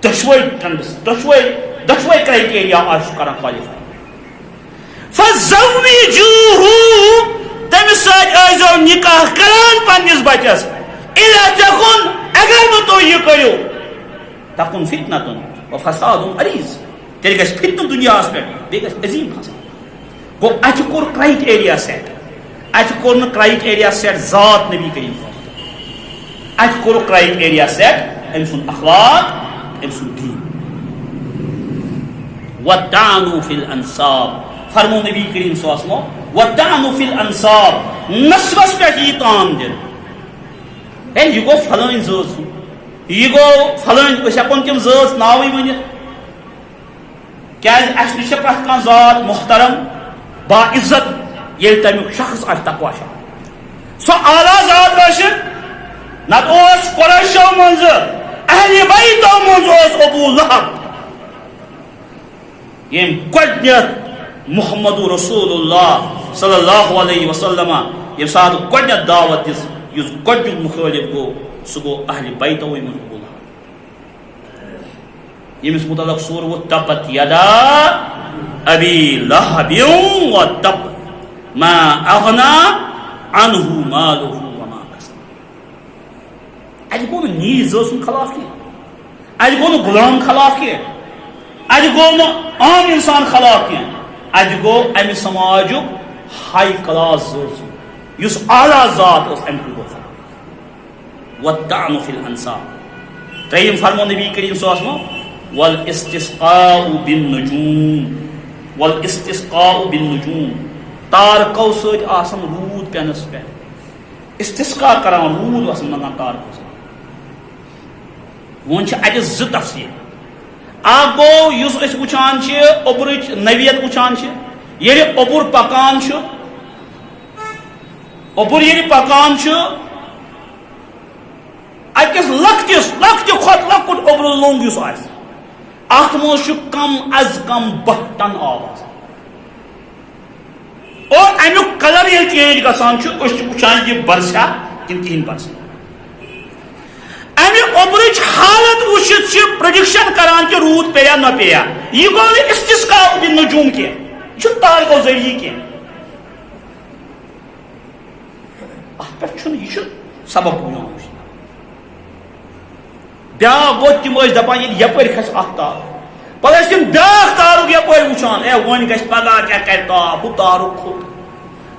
دۄشوے ٹرنڈس دۄشوے کرایٹیریا آسہِ کران کالِفاے. فزوجوه تٔمِس سۭتۍ ٲسۍزیو نکاح کران پننِس بچس. اذا تکن اگر نہٕ تُہۍ یہِ کٔرِو تکن فتنة وفساد عریض تیٚلہِ گژھِ فتنہٕ دُنیاہس پٮ۪ٹھ بیٚیہِ گژھِ عظیٖم فساد. گوٚو اتہِ کوٚر کرایٹیریا سیٹ. اتہِ کوٚر نہٕ کرایٹیریا سیٹ ذات نبی کریم اتہِ کوٚرُکھ کرایٹیریا سیٹ أمۍ سُنٛد اخلاق أمۍ سُنٛد دیٖن. وَالطَّعْنُ فِي الْأَنْسَابِ فرمو نبی کریم صلی اللہ علیہ وسلم وَالطَّعْنُ فِي الْأَنْسَابِ نسبس پٮ۪ٹھ یی تان دِنہٕ. ہے یہِ گوٚو فلٲنۍ زٲژ ہُنٛد یہِ گوٚو فلٲنۍ أسۍ ہٮ۪کون تِم زٲژ ناوٕے ؤنِتھ کیٛازِ اَسہِ نِش چھِ پرٛٮ۪تھ کانٛہہ ذات محترم با عزت ییٚلہِ تمیُک شخص آسہِ تقوا شان. سۄ اعلیٰ ذات ٲسِن نتہٕ اوس قۄریشو منٛزٕ اہلِ بیتو منٛز اوس ابوٗ لہب ییٚمۍ گۄڈنٮ۪تھ محمد رسول اللہ صلی اللہ علیہ وسلم یم سات گۄڈنیٚتھ دعوت دِژ یُس گۄڈنیُک مُخٲلِف گوٚو سُہ گوٚو اہلِ بیتوٕے منٛز ابو لہب ییٚمِس مُتعلق سورہ ووٚتھ تبت یدا ابی لہب وتب ما اغنا عنہ مالہ وما کسب. اَتہِ گوٚو نہٕ نیٖز زٲژ سُنٛد خلاف کینٛہہ, اَتہِ گوٚو نہٕ غلام خلاف کینٛہہ, اَتہِ گوٚو نہٕ عام اِنسان خلاف کینٛہہ, اَتہِ گوٚو اَمہِ سماجُک ہاے کلاس ذات یُس اعلیٰ ذات ٲس اَمہِ گوٚو خلاف. والطعن فی الانساب. ترٛیٚیِم فرمو نبی کریم صلی اللہ علیہ وسلم والاستسقاء بالنجوم, والاستسقاء بالنجوم, تارکو سۭتۍ آسان روٗد پٮ۪نس پٮ۪ٹھ استسقا کران, روٗد آسان منگان تارکو سۭتۍ. وۄنۍ چھِ اَتہِ زٕ تفصیٖل. اکھ گوٚو یُس أسۍ وٕچھان چھِ اوٚبرٕچ نویت وٕچھان چھِ, ییٚلہِ اوٚبُر پکان چھُ, اوٚبُر ییٚلہِ پکان چھُ أکِس لۄکٹہِ کھۄتہٕ لۄکُٹ اوٚبرٕ لوٚنٛگ یُس آسہِ اتھ منٛز چھُ کم از کم 12 ٹن آب آسان, اور امیُک کلر ییٚلہِ چینج گژھان چھُ أسۍ چھِ وٕچھان یہِ برسا کِنہٕ کِہیٖنۍ برسا. امہِ اوٚبرٕچ حالت وٕچھِتھ چھِ پرڈکشن کران کہِ روٗد پیٚیا نہ پیٚیا. یہِ گوٚو نہٕ استسقاء بالنجوم کینٛہہ, یہِ چھُنہٕ تارکو ذٔریعہٕ کینٛہہ. اتھ پٮ۪ٹھ چھُنہٕ, یہِ چھُ سبب یِوان وٕچھنہٕ. بیاکھ گوٚو تِم ٲسۍ دپان ییٚلہِ یپٲرۍ کھسہِ اکھ تار, پتہٕ ٲسۍ تِم بیاکھ تارُک یپٲرۍ وٕچھان, وۄنۍ گژھِ پگہہ کیٛاہ کرِ تاپھ, ہُہ تارُک کھوٚت,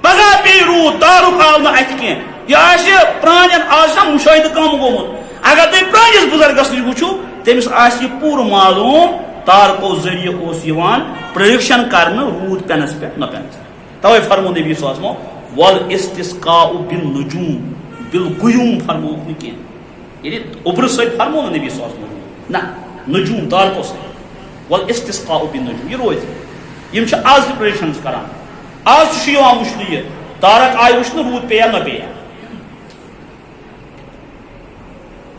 پگہہ پیٚیہِ روٗد, تارُک آو نہٕ اَتھِ کینٛہہ. یہِ آسہِ پرانٮ۪ن آز چھُنہ مُشٲہدٕ کم گوٚمُت. اگر تُہۍ پرٲنِس بُزرگس نِش وٕچھِو تٔمِس آسہِ یہِ پوٗرٕ معلوٗم تارکو ذٔریعہٕ اوس یِوان پرڈکشن کرنہٕ روٗد پٮ۪نس پٮ۪ٹھ نہ پٮ۪نس پٮ۪ٹھ. توے فرمو نبی صلی اللہ علیہ وسلم والاستسقاء بالنجوم, بالغیوم فرمووُکھ نہٕ کینٛہہ. ییٚلہِ اوٚبرٕ سۭتۍ فرمو نہٕ نبی صلی اللہ علیہ وسلم, نہ نجوم تارکو سۭتۍ. والاستسقاء بالنجوم, یہِ روزِ. یِم چھِ آز تہِ پرڈکشنز کران. آز تہِ چھُ یِوان وٕچھنہٕ یہِ تارک آیہِ وٕچھنہٕ روٗد پیٚیا نہ پیٚیا.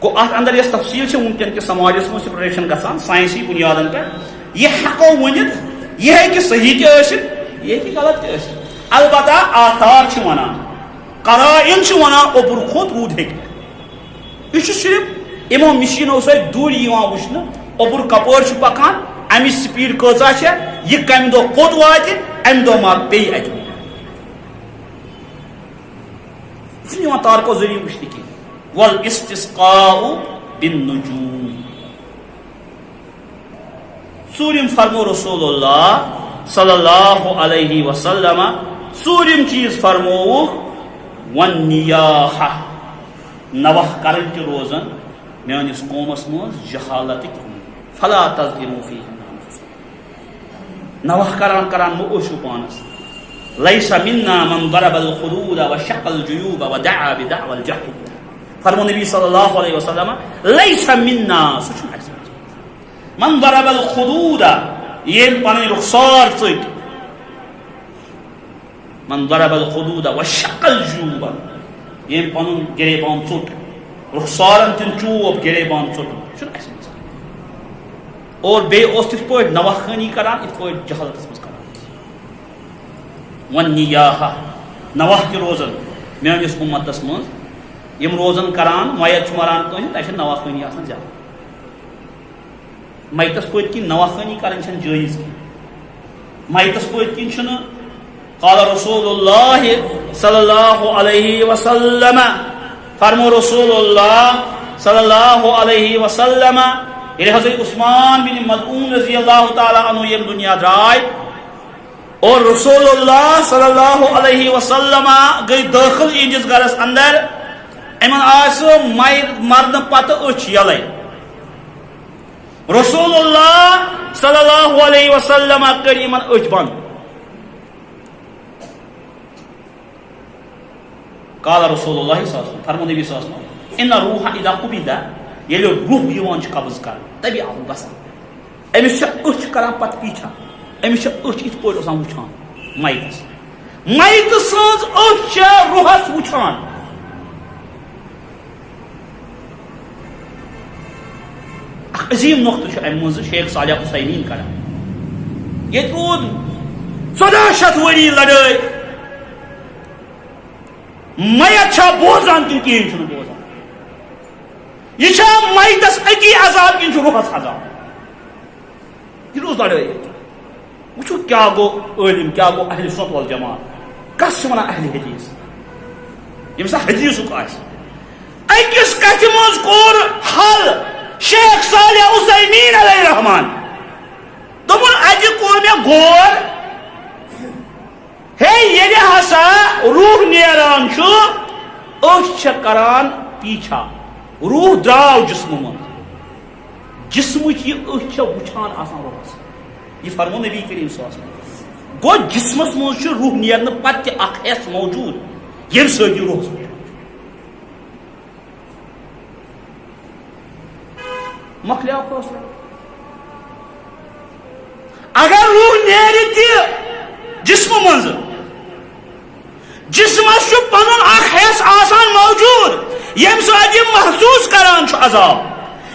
گوٚو اتھ اندر یۄس تفصیٖل چھِ وٕنکیٚن کِس سماجس منٛز چھِ پرڈکشن گژھان ساینسی بُنیادن پٮ۪ٹھ. یہِ ہٮ۪کو ؤنِتھ یہِ ہیٚکہِ صحیح تہِ ٲسِتھ, یہِ ہیٚکہِ غلط تہِ ٲسِتھ. البتہ آثار چھِ ونان, قرائن چھِ ونان اوٚبُر کھوٚت روٗد ہیٚکہِ. یہِ چھُ صرف یِمو مِشیٖنو سۭتۍ دوٗرِ یِوان وٕچھنہٕ اوٚبُر کپٲرۍ چھُ پکان, امِچ سپیٖڈ کۭژاہ چھےٚ, یہِ کمہِ دۄہ کوٚت واتہِ, امہِ دۄہ ما پیٚیہِ اَتہِ. یہِ چھُنہٕ یِوان تارکو ذٔریعہٕ وٕچھنہٕ کینٛہہ. والاستسقاء بالنجوم. ژوٗرِم فرمو رسول اللہ صلی اللہ علیہ وسلم, ژوٗرِم چیٖز فرمووُکھ والنیاحہ, نوح کرٕنۍ تہِ روزن میٲنِس قومس منٛز جہالتٕکۍ فلا تظلموا فیہم انفسکم. نوح کران مہ ٲسِو پانس. لیس منا من ضرب الخدود وشق الجیوب ودعا بدعوى الجاہلیہ. فرمو نبی صلی اللہ علیہ وسلم لیس منا, سُہ چھُنہٕ اَسہِ منٛز. من ضرب الخدود, ییٚمۍ پنٕنۍ رخسار ژٔٹۍ, من ضرب الخدود وشق الجیوب, ییٚمۍ پنُن گریبان ژوٚٹ, رخسارن تِم چوب گریبان ژوٚٹ, چھُنہٕ اَسہِ منٛز. اور بیٚیہِ اوس تِتھ پٲٹھۍ نوح خٲنی کران یِتھ پٲٹھۍ جہالتس منٛز کران. والنیاحہ, نوح تہِ روزن میٲنِس اُمتس منٛز. یِم روزن کران میت چھُ مران کٲنٛسہِ, تتہِ چھِ نوح خٲنی آسان زیادٕ. میتس پٔتۍ کِنۍ نوح خٲنی کرٕنۍ چھنہٕ جٲیز کینٛہہ. میتس پٔتۍ کِنۍ چھُنہٕ. قال رسول اللہ صلی اللہ علیہ وسلم, فرمو رسول اللہ صلی اللہ علیہ وسلم, ییٚلہِ حضرت عثمان بن مظعون رضی اللہ تعالیٰ عنہ ییٚمہِ دُنیا درٛاے اور رسول اللہ صلی اللہ علیہ وسلم گٔے دٲخل یِہنٛدِس گرس اندر, یِمن آسہِ مرنہٕ پتہٕ أچھ یلے. رسول اللہ صلی اللہ علیہ وسلم کٔرۍ یِمن أچھ بنٛد. قال رسول اللہ صلی اللہ علیہ وسلم, فرمو نبی صلی اللہ علیہ وسلم ان روح اذا قبض, ییٚلہِ روح یِوان چھُ قبض کرنہٕ تبی آو گژھان. أمِس چھِ أچھ کران پتہٕ پیچھا, أمِس چھِ أچھ یِتھ پٲٹھۍ آسان وٕچھان میتس. میتہٕ سٕنٛز أچھ چھِ روحس وٕچھان. اکھ عظیٖم نۄقطہٕ چھُ امہِ منٛزٕ شیخ صالح حسینیٖن کران. ییٚتہِ روٗد 1400 ؤری لڑٲے, میت چھا بوزان کن کہین چھُنہٕ بوزان یہ چھا میتس اکی عذاب کن چھُ روحس عذاب یہ روز لڑائی وچھو کیا گو عالم کیا گو اہل سنت والجماعت کس چھِ ونان اہل حدیث یم سا حدیثک آسہِ اکس کتھ منٛز کوٚر حل شیخ صالح عثیمین علیہ رحمان دوٚپُن اتہِ کوٚر مےٚ غور ہے ییٚلہِ ہسا روح نیران چھُ أچھ چھےٚ کران پیچھا روح درٛاو جسمہٕ منٛز جسمٕچ یہِ أچھ چھےٚ وٕچھان آسان روحس یہ فرمو نبی کریم صلی اللہ علیہ وسلم گو جسمس منٛز چھُ روح نیرنہٕ پتہٕ تہِ اکھ حص موجوٗد ییٚمہِ سۭتۍ یہِ روحس وٕچھان مۄکلیو فٲصلہٕ اگر روح نیرِ تہِ جسمہٕ منٛزٕ جسمس چھُ پنُن اکھ حصہٕ آسان موجوٗد ییٚمہِ سۭتۍ یہِ محسوٗس کران چھُ عذاب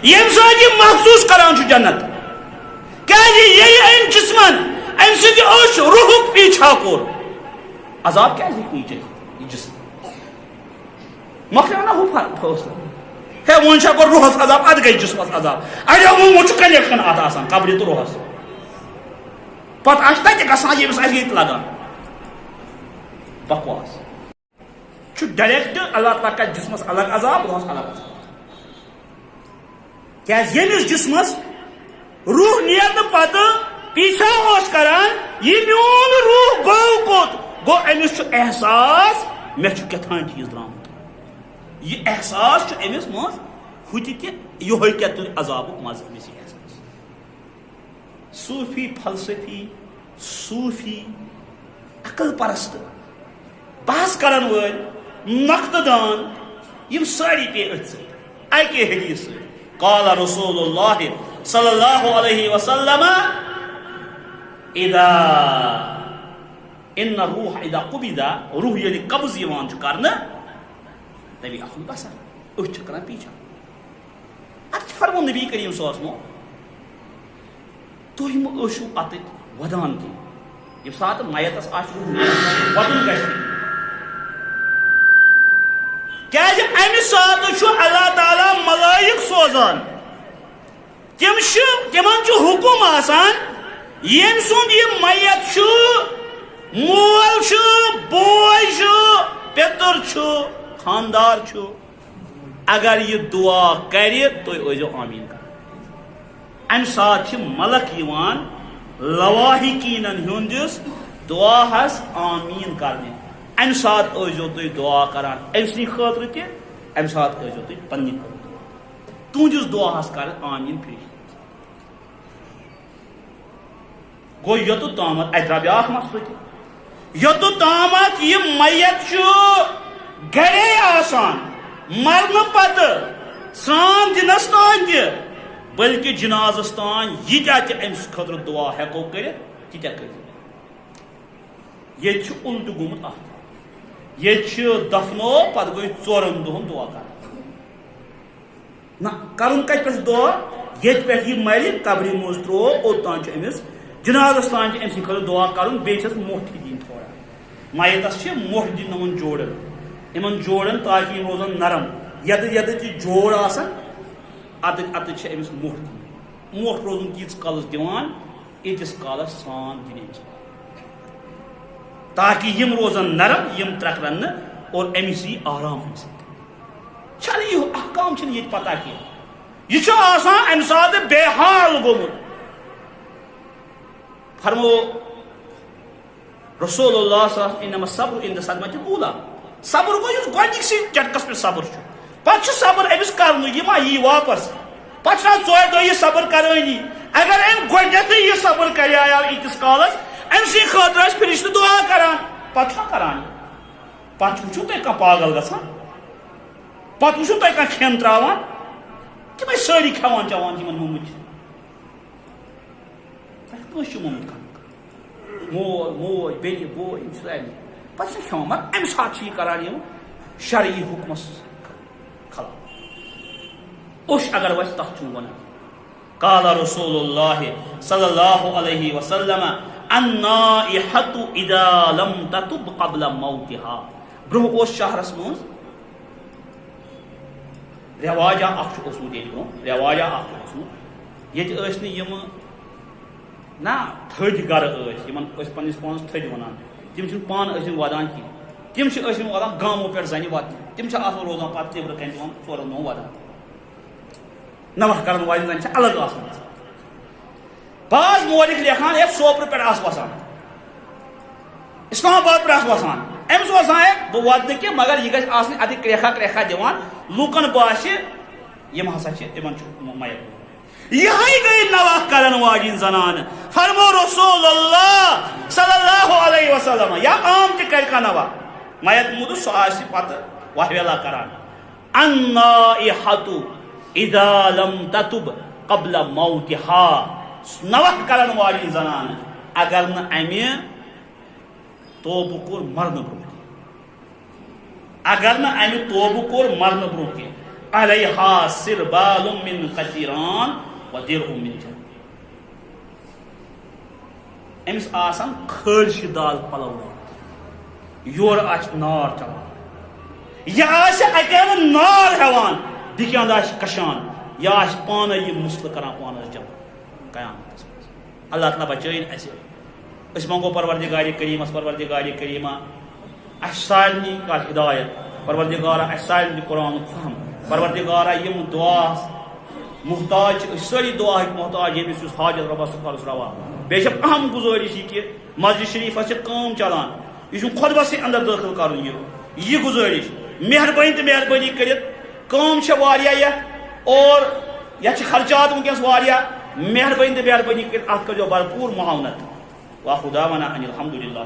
ییٚمہِ سۭتۍ یہِ محسوٗس کران چھُ جنت کیازِ ییٚلہِ أمۍ جسمن أمۍ سٕنٛدِ أچھ روحُک پیچھا کوٚر عذاب کیازِ ہیٚکہِ نہٕ یہِ جسم مۄکلیو نا ہُہ فٲصلہٕ ہے وۄنۍ چھا کوٚر روحس عذاب ادٕ گٔے جسمس عذاب اڑیو وۄنۍ چھُ کنیکشن اتھ آسان قبرِ تہٕ روحس پتہٕ آسہِ تتہِ گژھان ییٚمِس آسہِ ییٚتہِ لگان بکواس چھُ ڈایریکٹ اللہ تعالیٰ کرِ جسمس الگ عذاب روحس الگ عذاب کیازِ ییٚمِس جسمس روح نیرنہٕ پتہٕ پیچھا اوس کران یہِ میون روح گوٚو کوٚت گوٚو أمِس چھُ احساس مےٚ چھُ کیٛاہتام چیٖز درٛامُت یہ احساس چھُ أمِس منٛز ہُتہِ تہِ یِہوے کیٛاہ تُلہِ عذابُک مزٕ أمِس یہِ احساس صوٗفی فلسفی صوٗفی عقل پرست بحث کرن وٲلۍ نقطہٕ دان یِم سٲری پیٚیہِ أتھۍ سۭتۍ اکے حدیث سۭتۍ قال رسول اللہ صلی اللہ علیہ وسلم اذا ان الروح اذا قبض روح ییٚلہِ قبض یِوان چھُ کرنہٕ نبی اخُن بسر أچھ چھِ کران پیچھا اتھ فرمو نبی کریم صلی اللہ علیہ وسلم تُہۍ مہٕ ٲسِو اتٕتۍ ودان کینٛہہ ییٚمہِ ساتہٕ میتس آسہِ روح نیران ودُن گژھِ نہٕ کیازِ امہِ ساتہٕ چھُ اللہ تعالیٰ ملائک سوزان تمن چھُ حکم آسان ییٚمہِ سُنٛد یہِ میت چھُ مول چھُ بوے چھُ پیٚتٕر چھُ خاندار چھُ اگر یہِ دعا کرِ تُہۍ ٲسۍزیو آمیٖن کران امہِ ساتہٕ چھِ ملک یِوان لواحقیٖنن ہُنٛدِس دعاہس آمیٖن کرنہِ امہِ ساتہٕ ٲسۍزیو تُہۍ دعا کران أمۍ سٕنٛدِ خٲطرٕ تہِ امہِ ساتہٕ ٲسۍزیو تُہۍ پننہِ خٲطرٕ تُہنٛدِس دعاہس کرِ آمیٖن فرِشتہٕ گوٚو یوٚتُتھ تامتھ اتہِ درٛاو بیٛاکھ مسلہٕ تہِ یوٚتُتھ تامتھ یہِ میت چھُ گرے آسان مرنہٕ پتہٕ سرٛان دِنس تانۍ تہِ بلکہِ جنازس تانۍ ییٖتیاہ تہِ أمِس خٲطرٕ دعا ہٮ۪کو کٔرِتھ تیٖتیاہ کٔرِو ییٚتہِ چھُ اُلٹہٕ گوٚمُت اتھ ییٚتہِ چھِ دفنو پتہٕ گٔے 4 دۄہن دعا کران نہ کرُن کتہِ پٮ۪ٹھ دعا ییٚتہِ پٮ۪ٹھ یہِ مرِ قبرِ منٛز ترٛوو اوٚتام چھُ أمِس جنازس تانۍ چھِ أمۍ سٕنٛدِ خٲطرٕ دعا کرُن بیٚیہِ چھس موٚٹھ تہِ دِنۍ تھوڑا میتس چھِ موٚٹھ دِنۍ یِمن جوڑن تاکہِ یِم روزن نرم یدٕ یہِ جوڑ آسان اتہِ چھِ أمِس موٚٹھ دِنۍ موٚٹھ روزُن تیٖتِس کالس دِوان ییٖتِس کالس سرٛان دِنہِ أمِس تاکہِ یِم روزن نرم یِم ترکرن نہٕ اور أمِس یی آرام امہِ سۭتۍ چھنہٕ یہِ احکام چھِنہٕ ییٚتہِ پتہ کینٛہہ یہِ چھُ آسان امہِ ساتہٕ بے حال گوٚمُت فرمو رسول اللہ صلی اللہ علیہ وسلم انما الصبر عند الصدمة الاولى صبر گوٚو یُس گۄڈنِکسٕے جٹکس پٮ۪ٹھ صبر چھُ پتہٕ چھُ صبر أمِس کرنُے یہِ ما یی واپس پتہٕ چھُنہ 4 دۄہ یہِ صبر کرٲنی اگر أمۍ گۄڈنیتھٕے یہِ صبر کریاو ییٖتِس کالس أمۍ سٕنٛدِ خٲطرٕ ٲسۍ فرشتہٕ دعا کران پتہٕ چھُنہ کران پتہٕ وٕچھِو تُہۍ کانٛہہ پاگل گژھان پتہٕ وٕچھِو تُہۍ کانٛہہ کھٮ۪ن تراوان تِم ٲسۍ سٲری کھٮ۪وان چٮ۪وان یِمن موٚمٕتۍ چھِ تۄہہِ کٲنٛسہِ چھُ موٚمُت کھٮ۪ن مول موج بیٚنہِ بوے یِم چھِ سارنٕے پتہٕ چھِ کھٮ۪وان مگر امہِ ساتہٕ چھِ یہِ کران یِم شرعی حُکمس خلاف اوٚش اگر وسہِ تتھ چھُنہٕ ونان قال رسول اللہ صلی اللہ علیہ وسلم النائحة اذا لم تتب قبل موتها برو شہرس من رواجہ اخ اوسمت یہ برو رواجہ اخ اوسمت یہ یم نا تھد گر پنس پانس تھد ونان تم پان ودان کی تم ودان گامو پہ زنہ وت تم روزان پتہ نبر کن تم ژورن نو ودان نوح کرن والن زن الگ آسان بعض مورخ لیکھان ہے سوپر پہ وسان اسلام آباد پہ وسان امس وسان ہے بہ ود کی مگر یہ گھس آسن ادھ کریکھا کریکھا دِوان لوکن باسہِ یم ہسا تمن میت یہ گئی نوح کرن واجن زنان فرمو رسول اللہ صلی اللہ علیہ وسلم یا عام تہ کر کا نوح میت مود سہ آسہِ پتہ وحویلا کران النائحۃ اذا لم تتب قبل موتها نوح کرن واجن زنان اگر نہ امہ توبہ کور مرن برو اگر نہ امہ توبہ کور مرن برو علیہا سربال من قطران و درع من جن امس آسان کھرش دال پلو یور نار چلان یہ اکیلے نار ہیوان دکیاند کشان یہ پانے یہ مسل کران پانس جمع قیامت اللہ تعالیٰ بچائن اس منگو پروردگار کریمس پروردگار کریمہ اس سارنی کا ہدایت پروردگار اس سارنی قرآن فہم پروردگار یم دعا محتاج ساری دعا محتاج یمس حاجت ربس خالص روا بیش اہم گزارش یہ کہ مسجد شریف کام چلان یہ خطبہ سے اندر داخل کرن یہ گزارش مہربانی تو مہربانی کرت کام واریاہ اور یہ خرچات ونکس واریاہ مہربانی تو مہربانی کر ات کرو بھرپور معاونت واخر دعوانا ان الحمد للہ